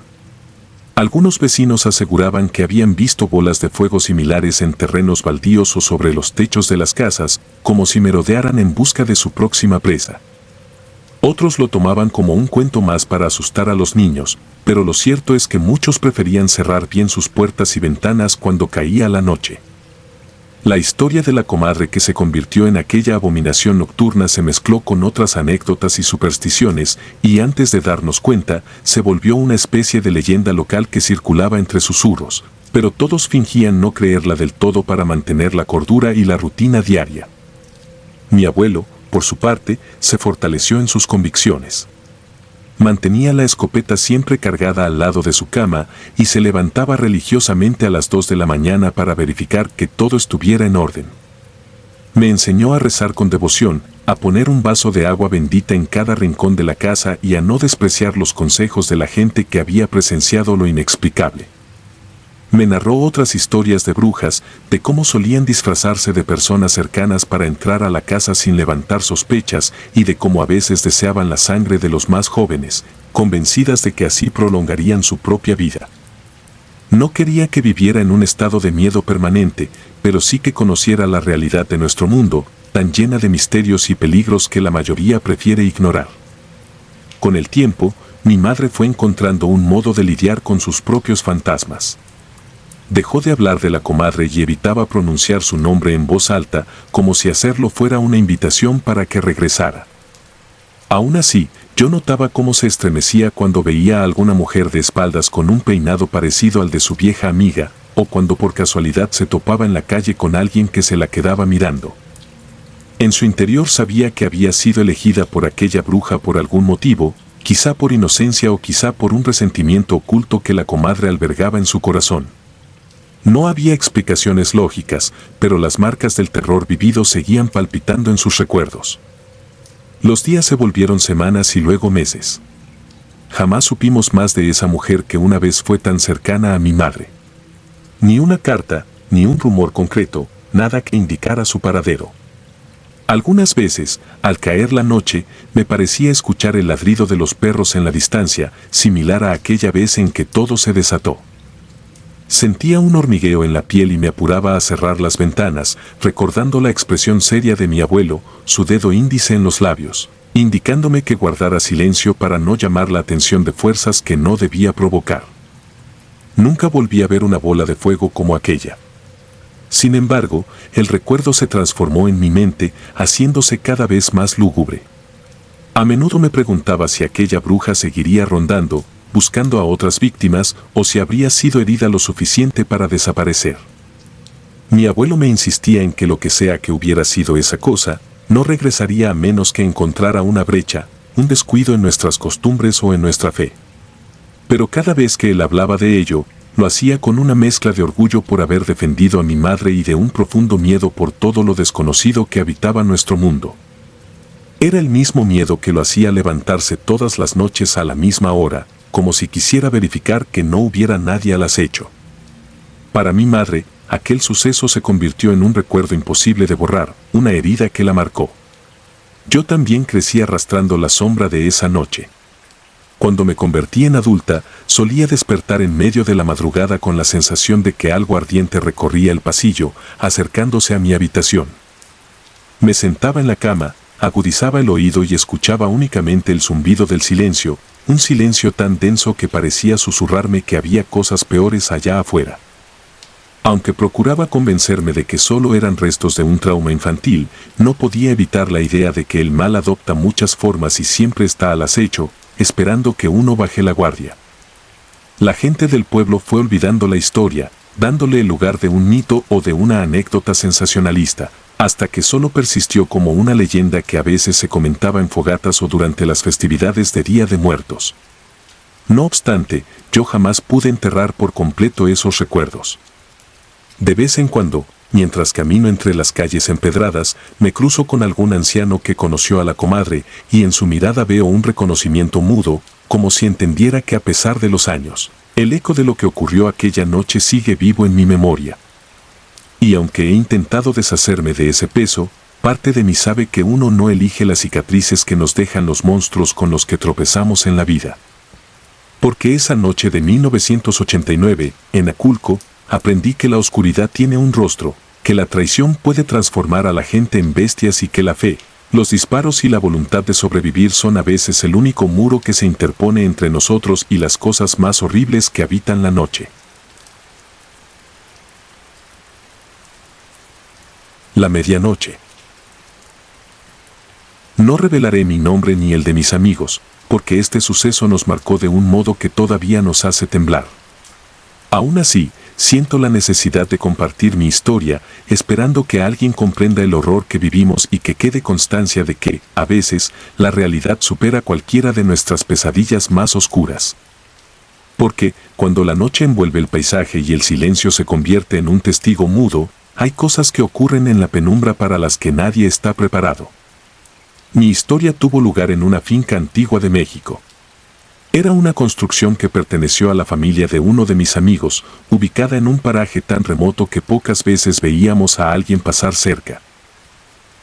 [SPEAKER 1] Algunos vecinos aseguraban que habían visto bolas de fuego similares en terrenos baldíos o sobre los techos de las casas, como si merodearan en busca de su próxima presa. Otros lo tomaban como un cuento más para asustar a los niños, pero lo cierto es que muchos preferían cerrar bien sus puertas y ventanas cuando caía la noche. La historia de la comadre que se convirtió en aquella abominación nocturna se mezcló con otras anécdotas y supersticiones, y antes de darnos cuenta, se volvió una especie de leyenda local que circulaba entre susurros, pero todos fingían no creerla del todo para mantener la cordura y la rutina diaria. Mi abuelo, por su parte, se fortaleció en sus convicciones. Mantenía la escopeta siempre cargada al lado de su cama y se levantaba religiosamente a las 2 de la mañana para verificar que todo estuviera en orden. Me enseñó a rezar con devoción, a poner un vaso de agua bendita en cada rincón de la casa y a no despreciar los consejos de la gente que había presenciado lo inexplicable. Me narró otras historias de brujas, de cómo solían disfrazarse de personas cercanas para entrar a la casa sin levantar sospechas y de cómo a veces deseaban la sangre de los más jóvenes, convencidas de que así prolongarían su propia vida. No quería que viviera en un estado de miedo permanente, pero sí que conociera la realidad de nuestro mundo, tan llena de misterios y peligros que la mayoría prefiere ignorar. Con el tiempo, mi madre fue encontrando un modo de lidiar con sus propios fantasmas. Dejó de hablar de la comadre y evitaba pronunciar su nombre en voz alta, como si hacerlo fuera una invitación para que regresara. Aún así, yo notaba cómo se estremecía cuando veía a alguna mujer de espaldas con un peinado parecido al de su vieja amiga, o cuando por casualidad se topaba en la calle con alguien que se la quedaba mirando. En su interior sabía que había sido elegida por aquella bruja por algún motivo, quizá por inocencia o quizá por un resentimiento oculto que la comadre albergaba en su corazón. No había explicaciones lógicas, pero las marcas del terror vivido seguían palpitando en sus recuerdos. Los días se volvieron semanas y luego meses. Jamás supimos más de esa mujer que una vez fue tan cercana a mi madre. Ni una carta, ni un rumor concreto, nada que indicara su paradero. Algunas veces, al caer la noche, me parecía escuchar el ladrido de los perros en la distancia, similar a aquella vez en que todo se desató. Sentía un hormigueo en la piel y me apuraba a cerrar las ventanas, recordando la expresión seria de mi abuelo, su dedo índice en los labios, indicándome que guardara silencio para no llamar la atención de fuerzas que no debía provocar. Nunca volví a ver una bola de fuego como aquella. Sin embargo, el recuerdo se transformó en mi mente, haciéndose cada vez más lúgubre. A menudo me preguntaba si aquella bruja seguiría rondando, buscando a otras víctimas, o si habría sido herida lo suficiente para desaparecer. Mi abuelo me insistía en que lo que sea que hubiera sido esa cosa, no regresaría a menos que encontrara una brecha, un descuido en nuestras costumbres o en nuestra fe. Pero cada vez que él hablaba de ello, lo hacía con una mezcla de orgullo por haber defendido a mi madre y de un profundo miedo por todo lo desconocido que habitaba nuestro mundo. Era el mismo miedo que lo hacía levantarse todas las noches a la misma hora, como si quisiera verificar que no hubiera nadie al acecho. Para mi madre, aquel suceso se convirtió en un recuerdo imposible de borrar, una herida que la marcó. Yo también crecí arrastrando la sombra de esa noche. Cuando me convertí en adulta, solía despertar en medio de la madrugada con la sensación de que algo ardiente recorría el pasillo, acercándose a mi habitación. Me sentaba en la cama, agudizaba el oído y escuchaba únicamente el zumbido del silencio, un silencio tan denso que parecía susurrarme que había cosas peores allá afuera. Aunque procuraba convencerme de que solo eran restos de un trauma infantil, no podía evitar la idea de que el mal adopta muchas formas y siempre está al acecho, esperando que uno baje la guardia. La gente del pueblo fue olvidando la historia, dándole el lugar de un mito o de una anécdota sensacionalista, hasta que solo persistió como una leyenda que a veces se comentaba en fogatas o durante las festividades de Día de Muertos. No obstante, yo jamás pude enterrar por completo esos recuerdos. De vez en cuando, mientras camino entre las calles empedradas, me cruzo con algún anciano que conoció a la comadre y en su mirada veo un reconocimiento mudo, como si entendiera que a pesar de los años, el eco de lo que ocurrió aquella noche sigue vivo en mi memoria. Y aunque he intentado deshacerme de ese peso, parte de mí sabe que uno no elige las cicatrices que nos dejan los monstruos con los que tropezamos en la vida. Porque esa noche de 1989, en Aculco, aprendí que la oscuridad tiene un rostro, que la traición puede transformar a la gente en bestias y que la fe, los disparos y la voluntad de sobrevivir son a veces el único muro que se interpone entre nosotros y las cosas más horribles que habitan la noche. La medianoche. No revelaré mi nombre ni el de mis amigos, porque este suceso nos marcó de un modo que todavía nos hace temblar. Aún así, siento la necesidad de compartir mi historia, esperando que alguien comprenda el horror que vivimos y que quede constancia de que, a veces, la realidad supera cualquiera de nuestras pesadillas más oscuras. Porque, cuando la noche envuelve el paisaje y el silencio se convierte en un testigo mudo, hay cosas que ocurren en la penumbra para las que nadie está preparado. Mi historia tuvo lugar en una finca antigua de México. Era una construcción que perteneció a la familia de uno de mis amigos, ubicada en un paraje tan remoto que pocas veces veíamos a alguien pasar cerca.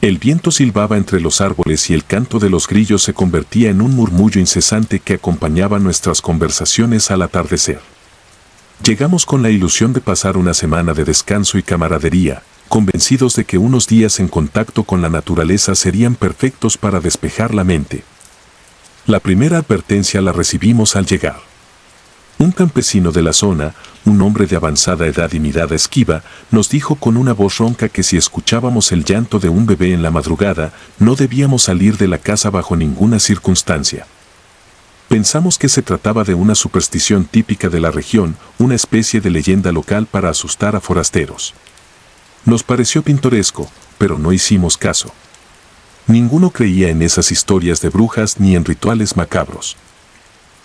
[SPEAKER 1] El viento silbaba entre los árboles y el canto de los grillos se convertía en un murmullo incesante que acompañaba nuestras conversaciones al atardecer. Llegamos con la ilusión de pasar una semana de descanso y camaradería, convencidos de que unos días en contacto con la naturaleza serían perfectos para despejar la mente. La primera advertencia la recibimos al llegar. Un campesino de la zona, un hombre de avanzada edad y mirada esquiva, nos dijo con una voz ronca que si escuchábamos el llanto de un bebé en la madrugada, no debíamos salir de la casa bajo ninguna circunstancia. Pensamos que se trataba de una superstición típica de la región, una especie de leyenda local para asustar a forasteros. Nos pareció pintoresco, pero no hicimos caso. Ninguno creía en esas historias de brujas ni en rituales macabros.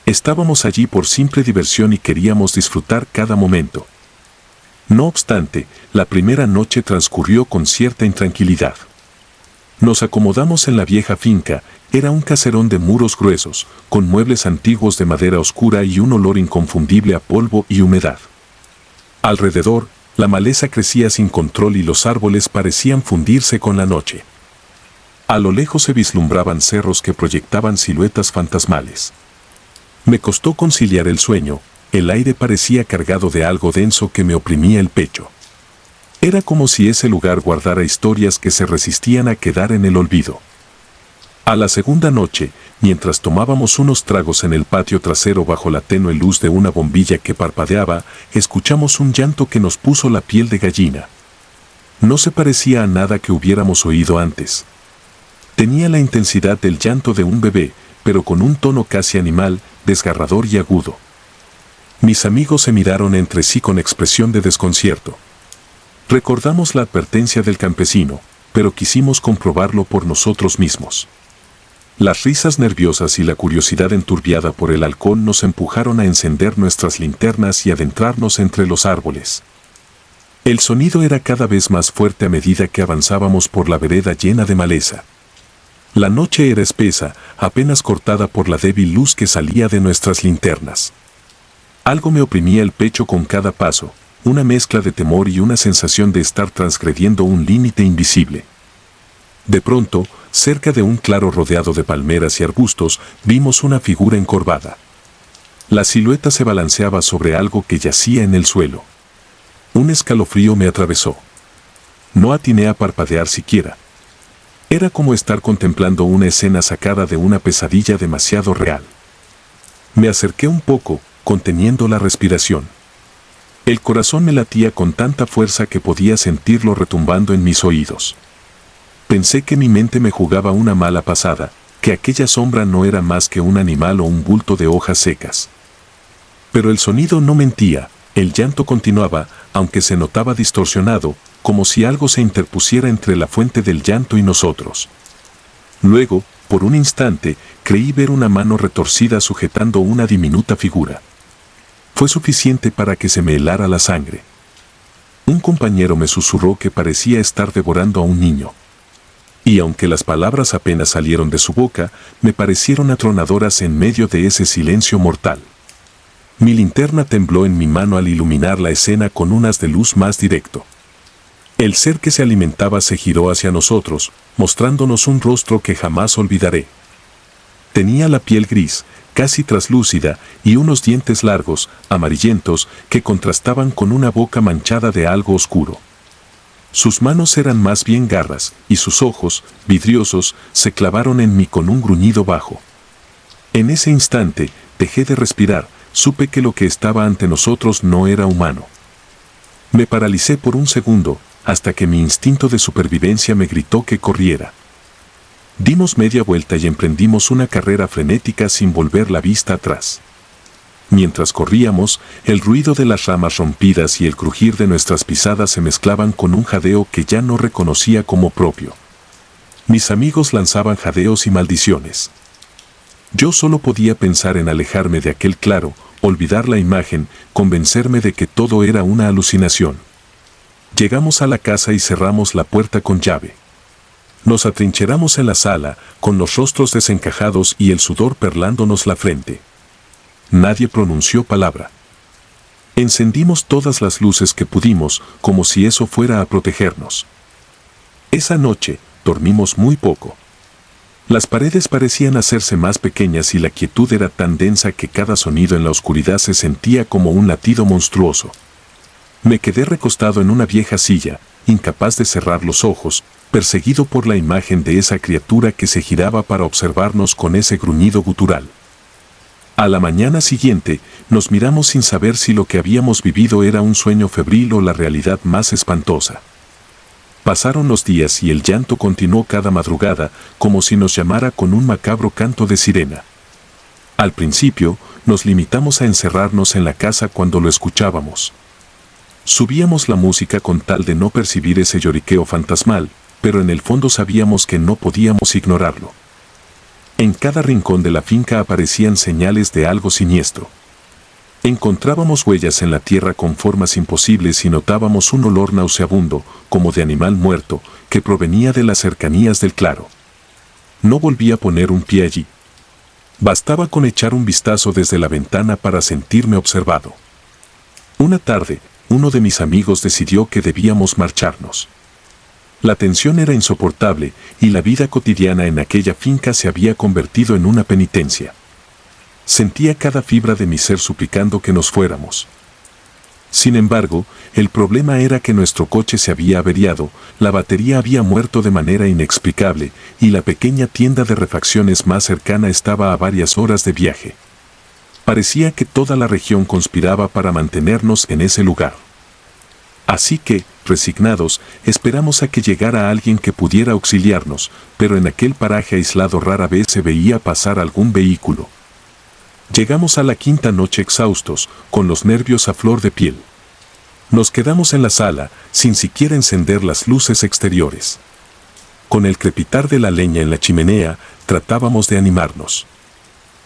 [SPEAKER 1] Estábamos allí por simple diversión y queríamos disfrutar cada momento. No obstante, la primera noche transcurrió con cierta intranquilidad. Nos acomodamos en la vieja finca, era un caserón de muros gruesos, con muebles antiguos de madera oscura y un olor inconfundible a polvo y humedad. Alrededor, la maleza crecía sin control y los árboles parecían fundirse con la noche. A lo lejos se vislumbraban cerros que proyectaban siluetas fantasmales. Me costó conciliar el sueño, el aire parecía cargado de algo denso que me oprimía el pecho. Era como si ese lugar guardara historias que se resistían a quedar en el olvido. A la segunda noche, mientras tomábamos unos tragos en el patio trasero bajo la tenue luz de una bombilla que parpadeaba, escuchamos un llanto que nos puso la piel de gallina. No se parecía a nada que hubiéramos oído antes. Tenía la intensidad del llanto de un bebé, pero con un tono casi animal, desgarrador y agudo. Mis amigos se miraron entre sí con expresión de desconcierto. Recordamos la advertencia del campesino, pero quisimos comprobarlo por nosotros mismos. Las risas nerviosas y la curiosidad enturbiada por el alcohol nos empujaron a encender nuestras linternas y adentrarnos entre los árboles. El sonido era cada vez más fuerte a medida que avanzábamos por la vereda llena de maleza. La noche era espesa, apenas cortada por la débil luz que salía de nuestras linternas. Algo me oprimía el pecho con cada paso, una mezcla de temor y una sensación de estar transgrediendo un límite invisible. De pronto, cerca de un claro rodeado de palmeras y arbustos, vimos una figura encorvada. La silueta se balanceaba sobre algo que yacía en el suelo. Un escalofrío me atravesó. No atiné a parpadear siquiera. Era como estar contemplando una escena sacada de una pesadilla demasiado real. Me acerqué un poco, conteniendo la respiración. El corazón me latía con tanta fuerza que podía sentirlo retumbando en mis oídos. Pensé que mi mente me jugaba una mala pasada, que aquella sombra no era más que un animal o un bulto de hojas secas. Pero el sonido no mentía, el llanto continuaba, aunque se notaba distorsionado, como si algo se interpusiera entre la fuente del llanto y nosotros. Luego, por un instante, creí ver una mano retorcida sujetando una diminuta figura. Fue suficiente para que se me helara la sangre. Un compañero me susurró que parecía estar devorando a un niño. Y aunque las palabras apenas salieron de su boca, me parecieron atronadoras en medio de ese silencio mortal. Mi linterna tembló en mi mano al iluminar la escena con un haz de luz más directo. El ser que se alimentaba se giró hacia nosotros, mostrándonos un rostro que jamás olvidaré. Tenía la piel gris, casi traslúcida, y unos dientes largos, amarillentos, que contrastaban con una boca manchada de algo oscuro. Sus manos eran más bien garras, y sus ojos, vidriosos, se clavaron en mí con un gruñido bajo. En ese instante, dejé de respirar, supe que lo que estaba ante nosotros no era humano. Me paralicé por un segundo, hasta que mi instinto de supervivencia me gritó que corriera. Dimos media vuelta y emprendimos una carrera frenética sin volver la vista atrás. Mientras corríamos, el ruido de las ramas rompidas y el crujir de nuestras pisadas se mezclaban con un jadeo que ya no reconocía como propio. Mis amigos lanzaban jadeos y maldiciones. Yo solo podía pensar en alejarme de aquel claro, olvidar la imagen, convencerme de que todo era una alucinación. Llegamos a la casa y cerramos la puerta con llave. Nos atrincheramos en la sala, con los rostros desencajados y el sudor perlándonos la frente. Nadie pronunció palabra. Encendimos todas las luces que pudimos, como si eso fuera a protegernos. Esa noche, dormimos muy poco. Las paredes parecían hacerse más pequeñas y la quietud era tan densa que cada sonido en la oscuridad se sentía como un latido monstruoso. Me quedé recostado en una vieja silla, incapaz de cerrar los ojos, perseguido por la imagen de esa criatura que se giraba para observarnos con ese gruñido gutural. A la mañana siguiente, nos miramos sin saber si lo que habíamos vivido era un sueño febril o la realidad más espantosa. Pasaron los días y el llanto continuó cada madrugada, como si nos llamara con un macabro canto de sirena. Al principio, nos limitamos a encerrarnos en la casa cuando lo escuchábamos. Subíamos la música con tal de no percibir ese lloriqueo fantasmal, pero en el fondo sabíamos que no podíamos ignorarlo. En cada rincón de la finca aparecían señales de algo siniestro. Encontrábamos huellas en la tierra con formas imposibles y notábamos un olor nauseabundo, como de animal muerto, que provenía de las cercanías del claro. No volví a poner un pie allí. Bastaba con echar un vistazo desde la ventana para sentirme observado. Una tarde, uno de mis amigos decidió que debíamos marcharnos. La tensión era insoportable y la vida cotidiana en aquella finca se había convertido en una penitencia. Sentía cada fibra de mi ser suplicando que nos fuéramos. Sin embargo, el problema era que nuestro coche se había averiado, la batería había muerto de manera inexplicable y la pequeña tienda de refacciones más cercana estaba a varias horas de viaje. Parecía que toda la región conspiraba para mantenernos en ese lugar. Así que, resignados, esperamos a que llegara alguien que pudiera auxiliarnos, pero en aquel paraje aislado rara vez se veía pasar algún vehículo. Llegamos a la quinta noche exhaustos, con los nervios a flor de piel. Nos quedamos en la sala, sin siquiera encender las luces exteriores. Con el crepitar de la leña en la chimenea, tratábamos de animarnos.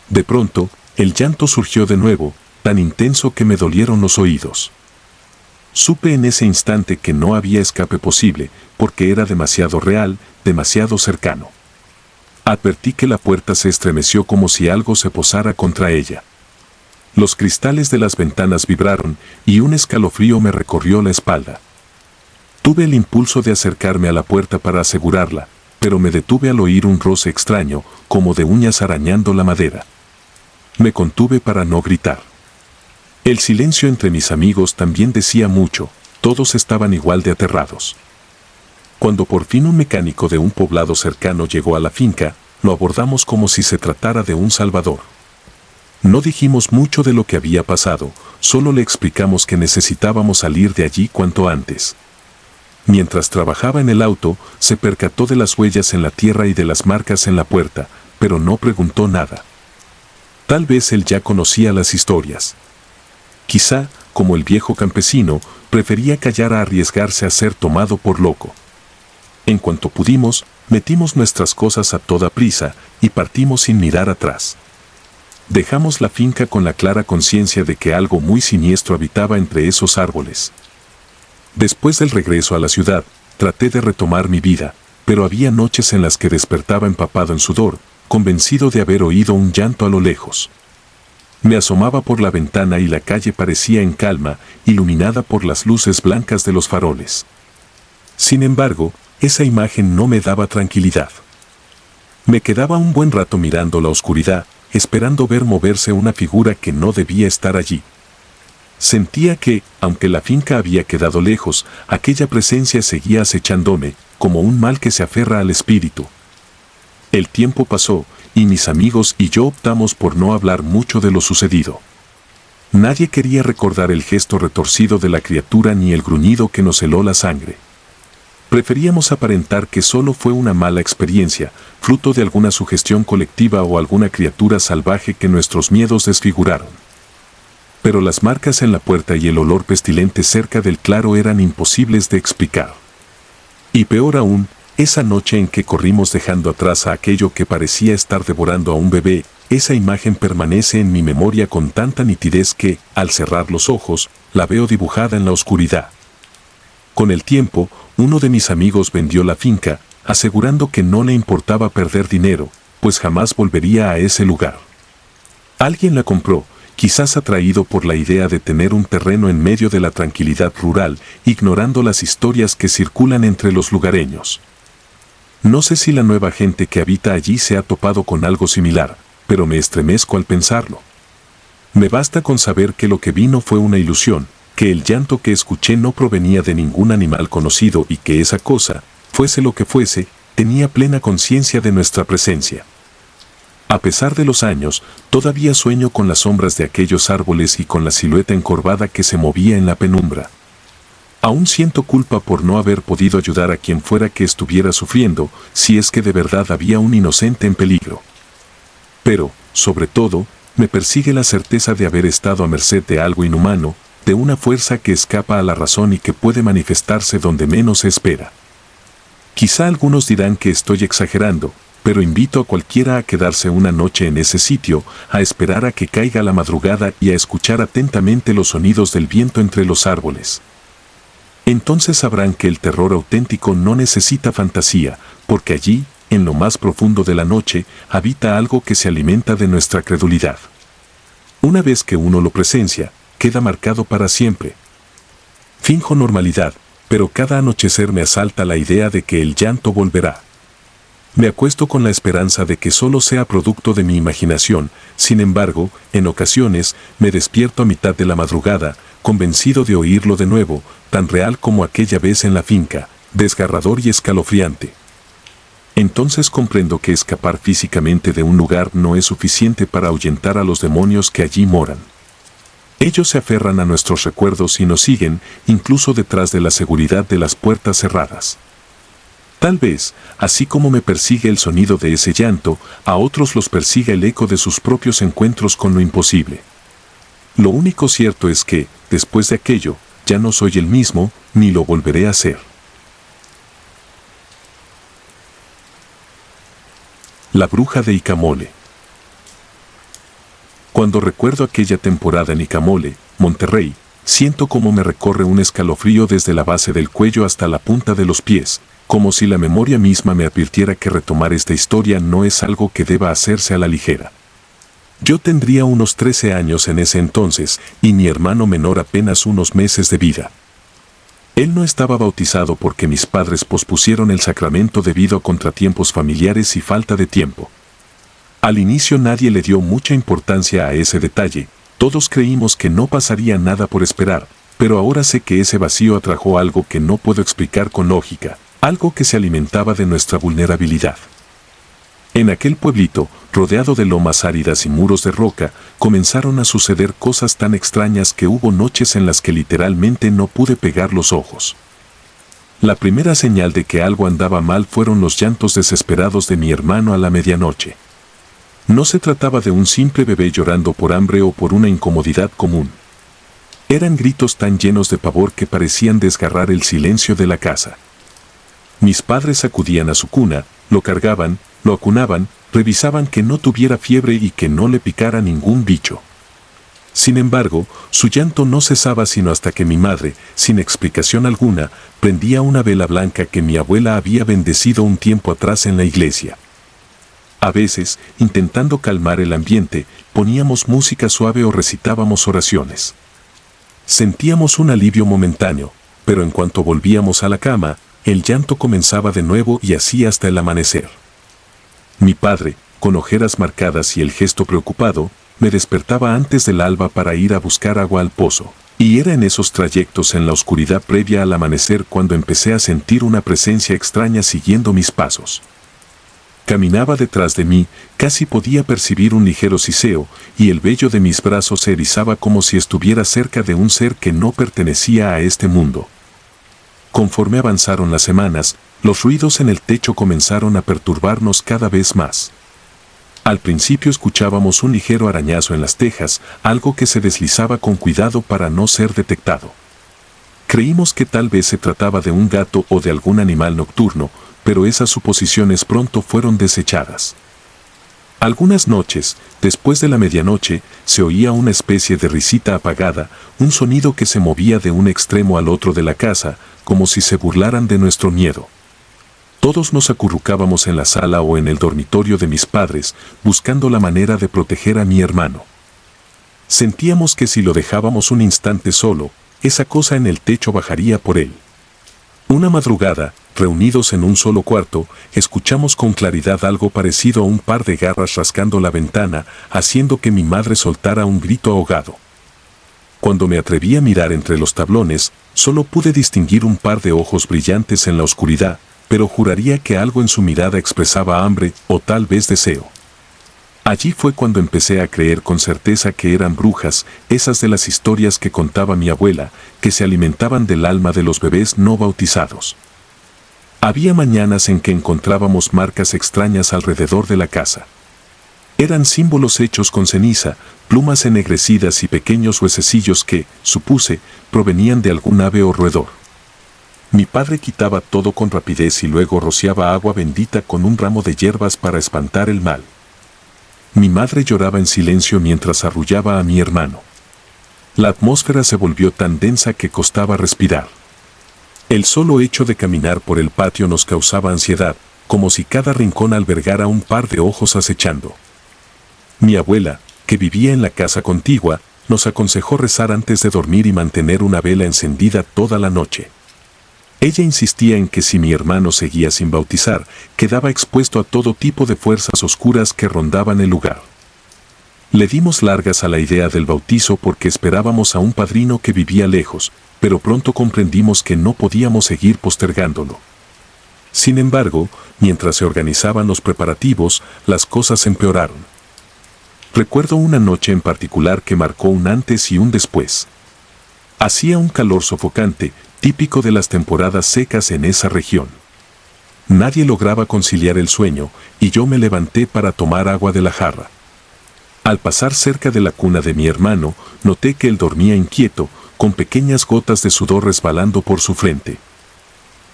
[SPEAKER 1] De pronto, el llanto surgió de nuevo, tan intenso que me dolieron los oídos. Supe en ese instante que no había escape posible, porque era demasiado real, demasiado cercano. Advertí que la puerta se estremeció como si algo se posara contra ella. Los cristales de las ventanas vibraron y un escalofrío me recorrió la espalda. Tuve el impulso de acercarme a la puerta para asegurarla, pero me detuve al oír un roce extraño, como de uñas arañando la madera. Me contuve para no gritar. El silencio entre mis amigos también decía mucho, todos estaban igual de aterrados. Cuando por fin un mecánico de un poblado cercano llegó a la finca, lo abordamos como si se tratara de un salvador. No dijimos mucho de lo que había pasado, solo le explicamos que necesitábamos salir de allí cuanto antes. Mientras trabajaba en el auto, se percató de las huellas en la tierra y de las marcas en la puerta, pero no preguntó nada. Tal vez él ya conocía las historias. Quizá, como el viejo campesino, prefería callar a arriesgarse a ser tomado por loco. En cuanto pudimos, metimos nuestras cosas a toda prisa y partimos sin mirar atrás. Dejamos la finca con la clara conciencia de que algo muy siniestro habitaba entre esos árboles. Después del regreso a la ciudad, traté de retomar mi vida, pero había noches en las que despertaba empapado en sudor, convencido de haber oído un llanto a lo lejos. Me asomaba por la ventana y la calle parecía en calma, iluminada por las luces blancas de los faroles. Sin embargo, esa imagen no me daba tranquilidad. Me quedaba un buen rato mirando la oscuridad, esperando ver moverse una figura que no debía estar allí. Sentía que, aunque la finca había quedado lejos, aquella presencia seguía acechándome, como un mal que se aferra al espíritu. El tiempo pasó, y mis amigos y yo optamos por no hablar mucho de lo sucedido. Nadie quería recordar el gesto retorcido de la criatura ni el gruñido que nos heló la sangre. Preferíamos aparentar que solo fue una mala experiencia, fruto de alguna sugestión colectiva o alguna criatura salvaje que nuestros miedos desfiguraron. Pero las marcas en la puerta y el olor pestilente cerca del claro eran imposibles de explicar. Y peor aún, esa noche en que corrimos dejando atrás a aquello que parecía estar devorando a un bebé, esa imagen permanece en mi memoria con tanta nitidez que, al cerrar los ojos, la veo dibujada en la oscuridad. Con el tiempo, uno de mis amigos vendió la finca, asegurando que no le importaba perder dinero, pues jamás volvería a ese lugar. Alguien la compró, quizás atraído por la idea de tener un terreno en medio de la tranquilidad rural, ignorando las historias que circulan entre los lugareños. No sé si la nueva gente que habita allí se ha topado con algo similar, pero me estremezco al pensarlo. Me basta con saber que lo que vino fue una ilusión, que el llanto que escuché no provenía de ningún animal conocido y que esa cosa, fuese lo que fuese, tenía plena conciencia de nuestra presencia. A pesar de los años, todavía sueño con las sombras de aquellos árboles y con la silueta encorvada que se movía en la penumbra. Aún siento culpa por no haber podido ayudar a quien fuera que estuviera sufriendo, si es que de verdad había un inocente en peligro. Pero, sobre todo, me persigue la certeza de haber estado a merced de algo inhumano, de una fuerza que escapa a la razón y que puede manifestarse donde menos se espera. Quizá algunos dirán que estoy exagerando, pero invito a cualquiera a quedarse una noche en ese sitio, a esperar a que caiga la madrugada y a escuchar atentamente los sonidos del viento entre los árboles. Entonces sabrán que el terror auténtico no necesita fantasía, porque allí, en lo más profundo de la noche, habita algo que se alimenta de nuestra credulidad. Una vez que uno lo presencia, queda marcado para siempre. Finjo normalidad, pero cada anochecer me asalta la idea de que el llanto volverá. Me acuesto con la esperanza de que solo sea producto de mi imaginación, sin embargo, en ocasiones, me despierto a mitad de la madrugada, convencido de oírlo de nuevo, tan real como aquella vez en la finca, desgarrador y escalofriante. Entonces comprendo que escapar físicamente de un lugar no es suficiente para ahuyentar a los demonios que allí moran. Ellos se aferran a nuestros recuerdos y nos siguen, incluso detrás de la seguridad de las puertas cerradas. Tal vez, así como me persigue el sonido de ese llanto, a otros los persiga el eco de sus propios encuentros con lo imposible. Lo único cierto es que, después de aquello, ya no soy el mismo, ni lo volveré a ser. La bruja de Icamole. Cuando recuerdo aquella temporada en Icamole, Monterrey, siento como me recorre un escalofrío desde la base del cuello hasta la punta de los pies, como si la memoria misma me advirtiera que retomar esta historia no es algo que deba hacerse a la ligera. Yo tendría unos 13 años en ese entonces, y mi hermano menor apenas unos meses de vida. Él no estaba bautizado porque mis padres pospusieron el sacramento debido a contratiempos familiares y falta de tiempo. Al inicio nadie le dio mucha importancia a ese detalle, todos creímos que no pasaría nada por esperar, pero ahora sé que ese vacío atrajo algo que no puedo explicar con lógica, algo que se alimentaba de nuestra vulnerabilidad. En aquel pueblito, rodeado de lomas áridas y muros de roca, comenzaron a suceder cosas tan extrañas que hubo noches en las que literalmente no pude pegar los ojos. La primera señal de que algo andaba mal fueron los llantos desesperados de mi hermano a la medianoche. No se trataba de un simple bebé llorando por hambre o por una incomodidad común. Eran gritos tan llenos de pavor que parecían desgarrar el silencio de la casa. Mis padres acudían a su cuna, lo cargaban, lo acunaban, revisaban que no tuviera fiebre y que no le picara ningún bicho. Sin embargo, su llanto no cesaba sino hasta que mi madre, sin explicación alguna, prendía una vela blanca que mi abuela había bendecido un tiempo atrás en la iglesia. A veces, intentando calmar el ambiente, poníamos música suave o recitábamos oraciones. Sentíamos un alivio momentáneo, pero en cuanto volvíamos a la cama, el llanto comenzaba de nuevo y así hasta el amanecer. Mi padre, con ojeras marcadas y el gesto preocupado, me despertaba antes del alba para ir a buscar agua al pozo, y era en esos trayectos en la oscuridad previa al amanecer cuando empecé a sentir una presencia extraña siguiendo mis pasos. Caminaba detrás de mí, casi podía percibir un ligero siseo, y el vello de mis brazos se erizaba como si estuviera cerca de un ser que no pertenecía a este mundo. Conforme avanzaron las semanas, los ruidos en el techo comenzaron a perturbarnos cada vez más. Al principio escuchábamos un ligero arañazo en las tejas, algo que se deslizaba con cuidado para no ser detectado. Creímos que tal vez se trataba de un gato o de algún animal nocturno, pero esas suposiciones pronto fueron desechadas. Algunas noches, después de la medianoche, se oía una especie de risita apagada, un sonido que se movía de un extremo al otro de la casa, como si se burlaran de nuestro miedo. Todos nos acurrucábamos en la sala o en el dormitorio de mis padres, buscando la manera de proteger a mi hermano. Sentíamos que si lo dejábamos un instante solo, esa cosa en el techo bajaría por él. Una madrugada, reunidos en un solo cuarto, escuchamos con claridad algo parecido a un par de garras rascando la ventana, haciendo que mi madre soltara un grito ahogado. Cuando me atreví a mirar entre los tablones, solo pude distinguir un par de ojos brillantes en la oscuridad, pero juraría que algo en su mirada expresaba hambre o tal vez deseo. Allí fue cuando empecé a creer con certeza que eran brujas, esas de las historias que contaba mi abuela, que se alimentaban del alma de los bebés no bautizados. Había mañanas en que encontrábamos marcas extrañas alrededor de la casa. Eran símbolos hechos con ceniza, plumas ennegrecidas y pequeños huesecillos que, supuse, provenían de algún ave o roedor. Mi padre quitaba todo con rapidez y luego rociaba agua bendita con un ramo de hierbas para espantar el mal. Mi madre lloraba en silencio mientras arrullaba a mi hermano. La atmósfera se volvió tan densa que costaba respirar. El solo hecho de caminar por el patio nos causaba ansiedad, como si cada rincón albergara un par de ojos acechando. Mi abuela, que vivía en la casa contigua, nos aconsejó rezar antes de dormir y mantener una vela encendida toda la noche. Ella insistía en que si mi hermano seguía sin bautizar, quedaba expuesto a todo tipo de fuerzas oscuras que rondaban el lugar. Le dimos largas a la idea del bautizo porque esperábamos a un padrino que vivía lejos, pero pronto comprendimos que no podíamos seguir postergándolo. Sin embargo, mientras se organizaban los preparativos, las cosas empeoraron. Recuerdo una noche en particular que marcó un antes y un después. Hacía un calor sofocante, típico de las temporadas secas en esa región. Nadie lograba conciliar el sueño, y yo me levanté para tomar agua de la jarra. Al pasar cerca de la cuna de mi hermano, noté que él dormía inquieto, con pequeñas gotas de sudor resbalando por su frente.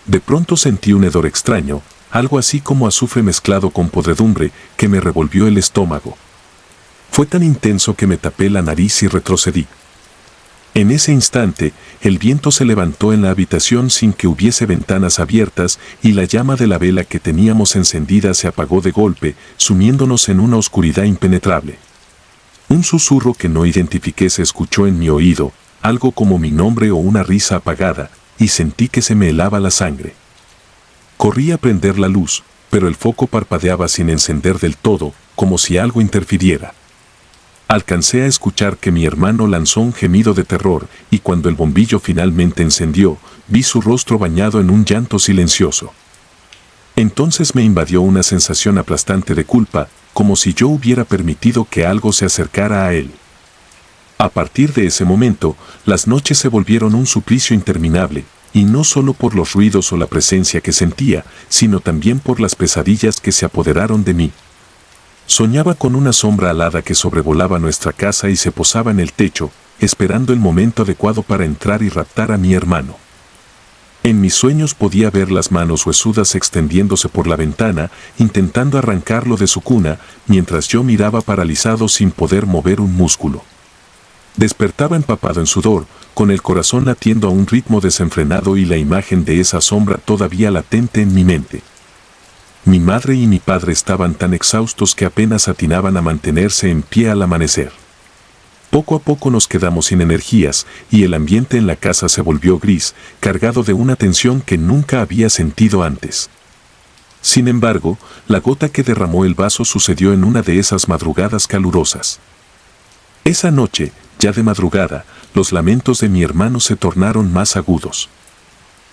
[SPEAKER 1] De pronto sentí un hedor extraño, algo así como azufre mezclado con podredumbre, que me revolvió el estómago. Fue tan intenso que me tapé la nariz y retrocedí. En ese instante, el viento se levantó en la habitación sin que hubiese ventanas abiertas y la llama de la vela que teníamos encendida se apagó de golpe, sumiéndonos en una oscuridad impenetrable. Un susurro que no identifiqué se escuchó en mi oído, algo como mi nombre o una risa apagada, y sentí que se me helaba la sangre. Corrí a prender la luz, pero el foco parpadeaba sin encender del todo, como si algo interfiriera. Alcancé a escuchar que mi hermano lanzó un gemido de terror, y cuando el bombillo finalmente encendió, vi su rostro bañado en un llanto silencioso. Entonces me invadió una sensación aplastante de culpa, como si yo hubiera permitido que algo se acercara a él. A partir de ese momento, las noches se volvieron un suplicio interminable, y no solo por los ruidos o la presencia que sentía, sino también por las pesadillas que se apoderaron de mí. Soñaba con una sombra alada que sobrevolaba nuestra casa y se posaba en el techo, esperando el momento adecuado para entrar y raptar a mi hermano. En mis sueños podía ver las manos huesudas extendiéndose por la ventana, intentando arrancarlo de su cuna, mientras yo miraba paralizado sin poder mover un músculo. Despertaba empapado en sudor, con el corazón latiendo a un ritmo desenfrenado y la imagen de esa sombra todavía latente en mi mente. Mi madre y mi padre estaban tan exhaustos que apenas atinaban a mantenerse en pie al amanecer. Poco a poco nos quedamos sin energías y el ambiente en la casa se volvió gris, cargado de una tensión que nunca había sentido antes. Sin embargo, la gota que derramó el vaso sucedió en una de esas madrugadas calurosas. Esa noche, ya de madrugada, los lamentos de mi hermano se tornaron más agudos.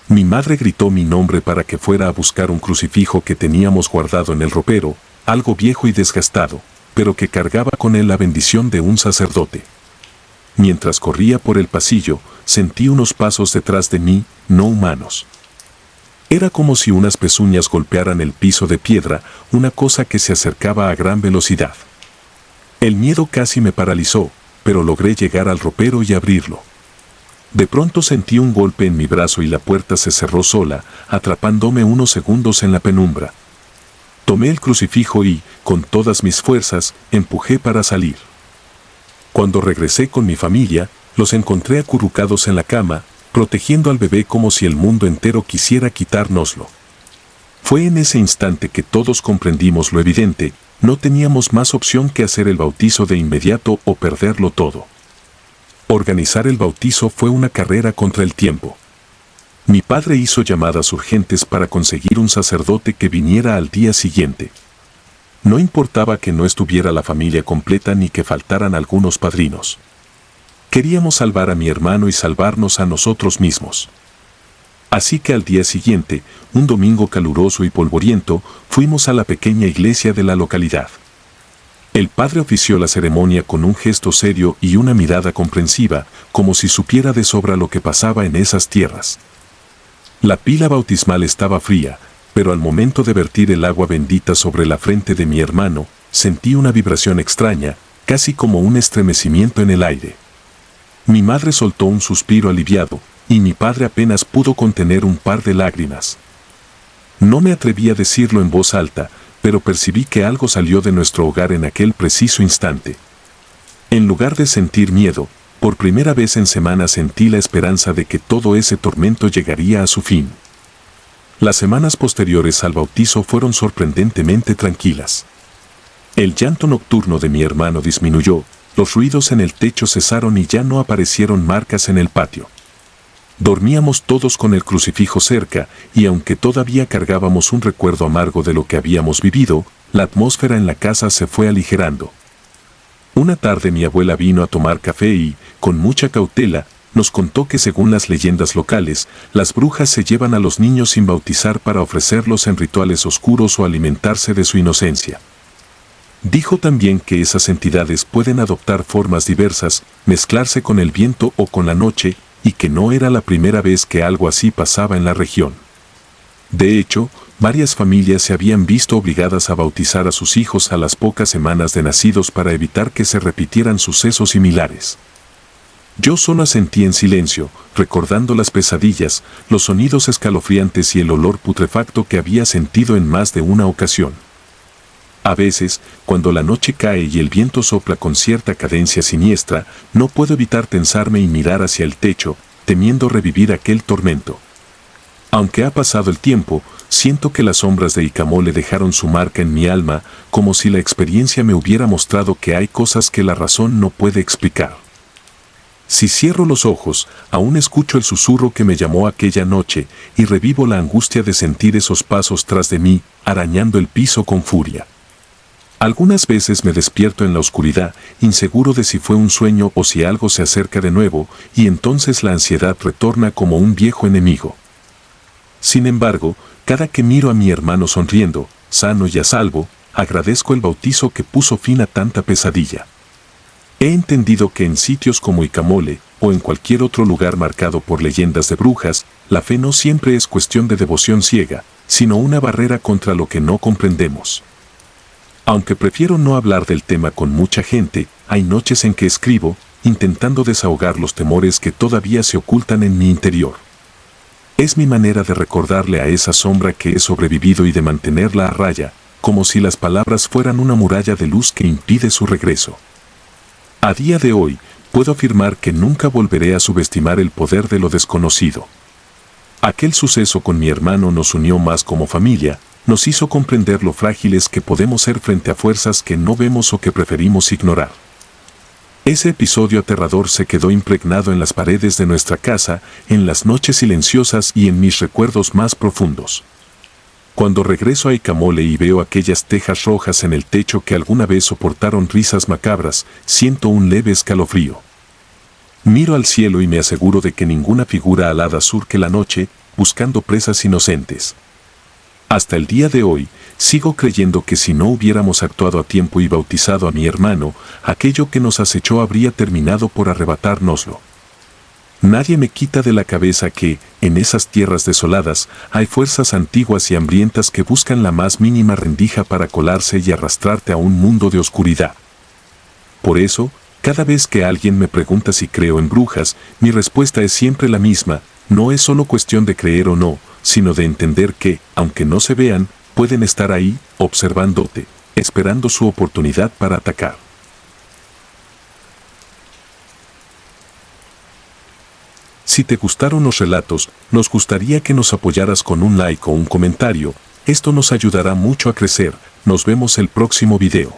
[SPEAKER 1] Mi madre gritó mi nombre para que fuera a buscar un crucifijo que teníamos guardado en el ropero, algo viejo y desgastado, pero que cargaba con él la bendición de un sacerdote. Mientras corría por el pasillo, sentí unos pasos detrás de mí, no humanos. Era como si unas pezuñas golpearan el piso de piedra, una cosa que se acercaba a gran velocidad. El miedo casi me paralizó, pero logré llegar al ropero y abrirlo. De pronto sentí un golpe en mi brazo y la puerta se cerró sola, atrapándome unos segundos en la penumbra. Tomé el crucifijo y, con todas mis fuerzas, empujé para salir. Cuando regresé con mi familia, los encontré acurrucados en la cama, protegiendo al bebé como si el mundo entero quisiera quitárnoslo. Fue en ese instante que todos comprendimos lo evidente, no teníamos más opción que hacer el bautizo de inmediato o perderlo todo. Organizar el bautizo fue una carrera contra el tiempo. Mi padre hizo llamadas urgentes para conseguir un sacerdote que viniera al día siguiente. No importaba que no estuviera la familia completa ni que faltaran algunos padrinos. Queríamos salvar a mi hermano y salvarnos a nosotros mismos. Así que al día siguiente, un domingo caluroso y polvoriento, fuimos a la pequeña iglesia de la localidad. El padre ofició la ceremonia con un gesto serio y una mirada comprensiva, como si supiera de sobra lo que pasaba en esas tierras. La pila bautismal estaba fría, pero al momento de vertir el agua bendita sobre la frente de mi hermano, sentí una vibración extraña, casi como un estremecimiento en el aire. Mi madre soltó un suspiro aliviado, y mi padre apenas pudo contener un par de lágrimas. No me atreví a decirlo en voz alta, pero percibí que algo salió de nuestro hogar en aquel preciso instante. En lugar de sentir miedo, por primera vez en semanas sentí la esperanza de que todo ese tormento llegaría a su fin. Las semanas posteriores al bautizo fueron sorprendentemente tranquilas. El llanto nocturno de mi hermano disminuyó, los ruidos en el techo cesaron y ya no aparecieron marcas en el patio. Dormíamos todos con el crucifijo cerca, y aunque todavía cargábamos un recuerdo amargo de lo que habíamos vivido, la atmósfera en la casa se fue aligerando. Una tarde mi abuela vino a tomar café y, con mucha cautela, nos contó que según las leyendas locales, las brujas se llevan a los niños sin bautizar para ofrecerlos en rituales oscuros o alimentarse de su inocencia. Dijo también que esas entidades pueden adoptar formas diversas, mezclarse con el viento o con la noche, y que no era la primera vez que algo así pasaba en la región. De hecho, varias familias se habían visto obligadas a bautizar a sus hijos a las pocas semanas de nacidos para evitar que se repitieran sucesos similares. Yo solo asentí en silencio, recordando las pesadillas, los sonidos escalofriantes y el olor putrefacto que había sentido en más de una ocasión. A veces, cuando la noche cae y el viento sopla con cierta cadencia siniestra, no puedo evitar tensarme y mirar hacia el techo, temiendo revivir aquel tormento. Aunque ha pasado el tiempo, siento que las sombras de Icamole dejaron su marca en mi alma, como si la experiencia me hubiera mostrado que hay cosas que la razón no puede explicar. Si cierro los ojos, aún escucho el susurro que me llamó aquella noche y revivo la angustia de sentir esos pasos tras de mí, arañando el piso con furia. Algunas veces me despierto en la oscuridad, inseguro de si fue un sueño o si algo se acerca de nuevo, y entonces la ansiedad retorna como un viejo enemigo. Sin embargo, cada que miro a mi hermano sonriendo, sano y a salvo, agradezco el bautizo que puso fin a tanta pesadilla. He entendido que en sitios como Icamole, o en cualquier otro lugar marcado por leyendas de brujas, la fe no siempre es cuestión de devoción ciega, sino una barrera contra lo que no comprendemos. Aunque prefiero no hablar del tema con mucha gente, hay noches en que escribo, intentando desahogar los temores que todavía se ocultan en mi interior. Es mi manera de recordarle a esa sombra que he sobrevivido y de mantenerla a raya, como si las palabras fueran una muralla de luz que impide su regreso. A día de hoy, puedo afirmar que nunca volveré a subestimar el poder de lo desconocido. Aquel suceso con mi hermano nos unió más como familia, nos hizo comprender lo frágiles que podemos ser frente a fuerzas que no vemos o que preferimos ignorar. Ese episodio aterrador se quedó impregnado en las paredes de nuestra casa, en las noches silenciosas y en mis recuerdos más profundos. Cuando regreso a Icamole y veo aquellas tejas rojas en el techo que alguna vez soportaron risas macabras, siento un leve escalofrío. Miro al cielo y me aseguro de que ninguna figura alada surque la noche, buscando presas inocentes. Hasta el día de hoy, sigo creyendo que si no hubiéramos actuado a tiempo y bautizado a mi hermano, aquello que nos acechó habría terminado por arrebatárnoslo. Nadie me quita de la cabeza que, en esas tierras desoladas, hay fuerzas antiguas y hambrientas que buscan la más mínima rendija para colarse y arrastrarte a un mundo de oscuridad. Por eso, cada vez que alguien me pregunta si creo en brujas, mi respuesta es siempre la misma: no es solo cuestión de creer o no, sino de entender que, aunque no se vean, pueden estar ahí, observándote, esperando su oportunidad para atacar. Si te gustaron los relatos, nos gustaría que nos apoyaras con un like o un comentario. Esto nos ayudará mucho a crecer. Nos vemos el próximo video.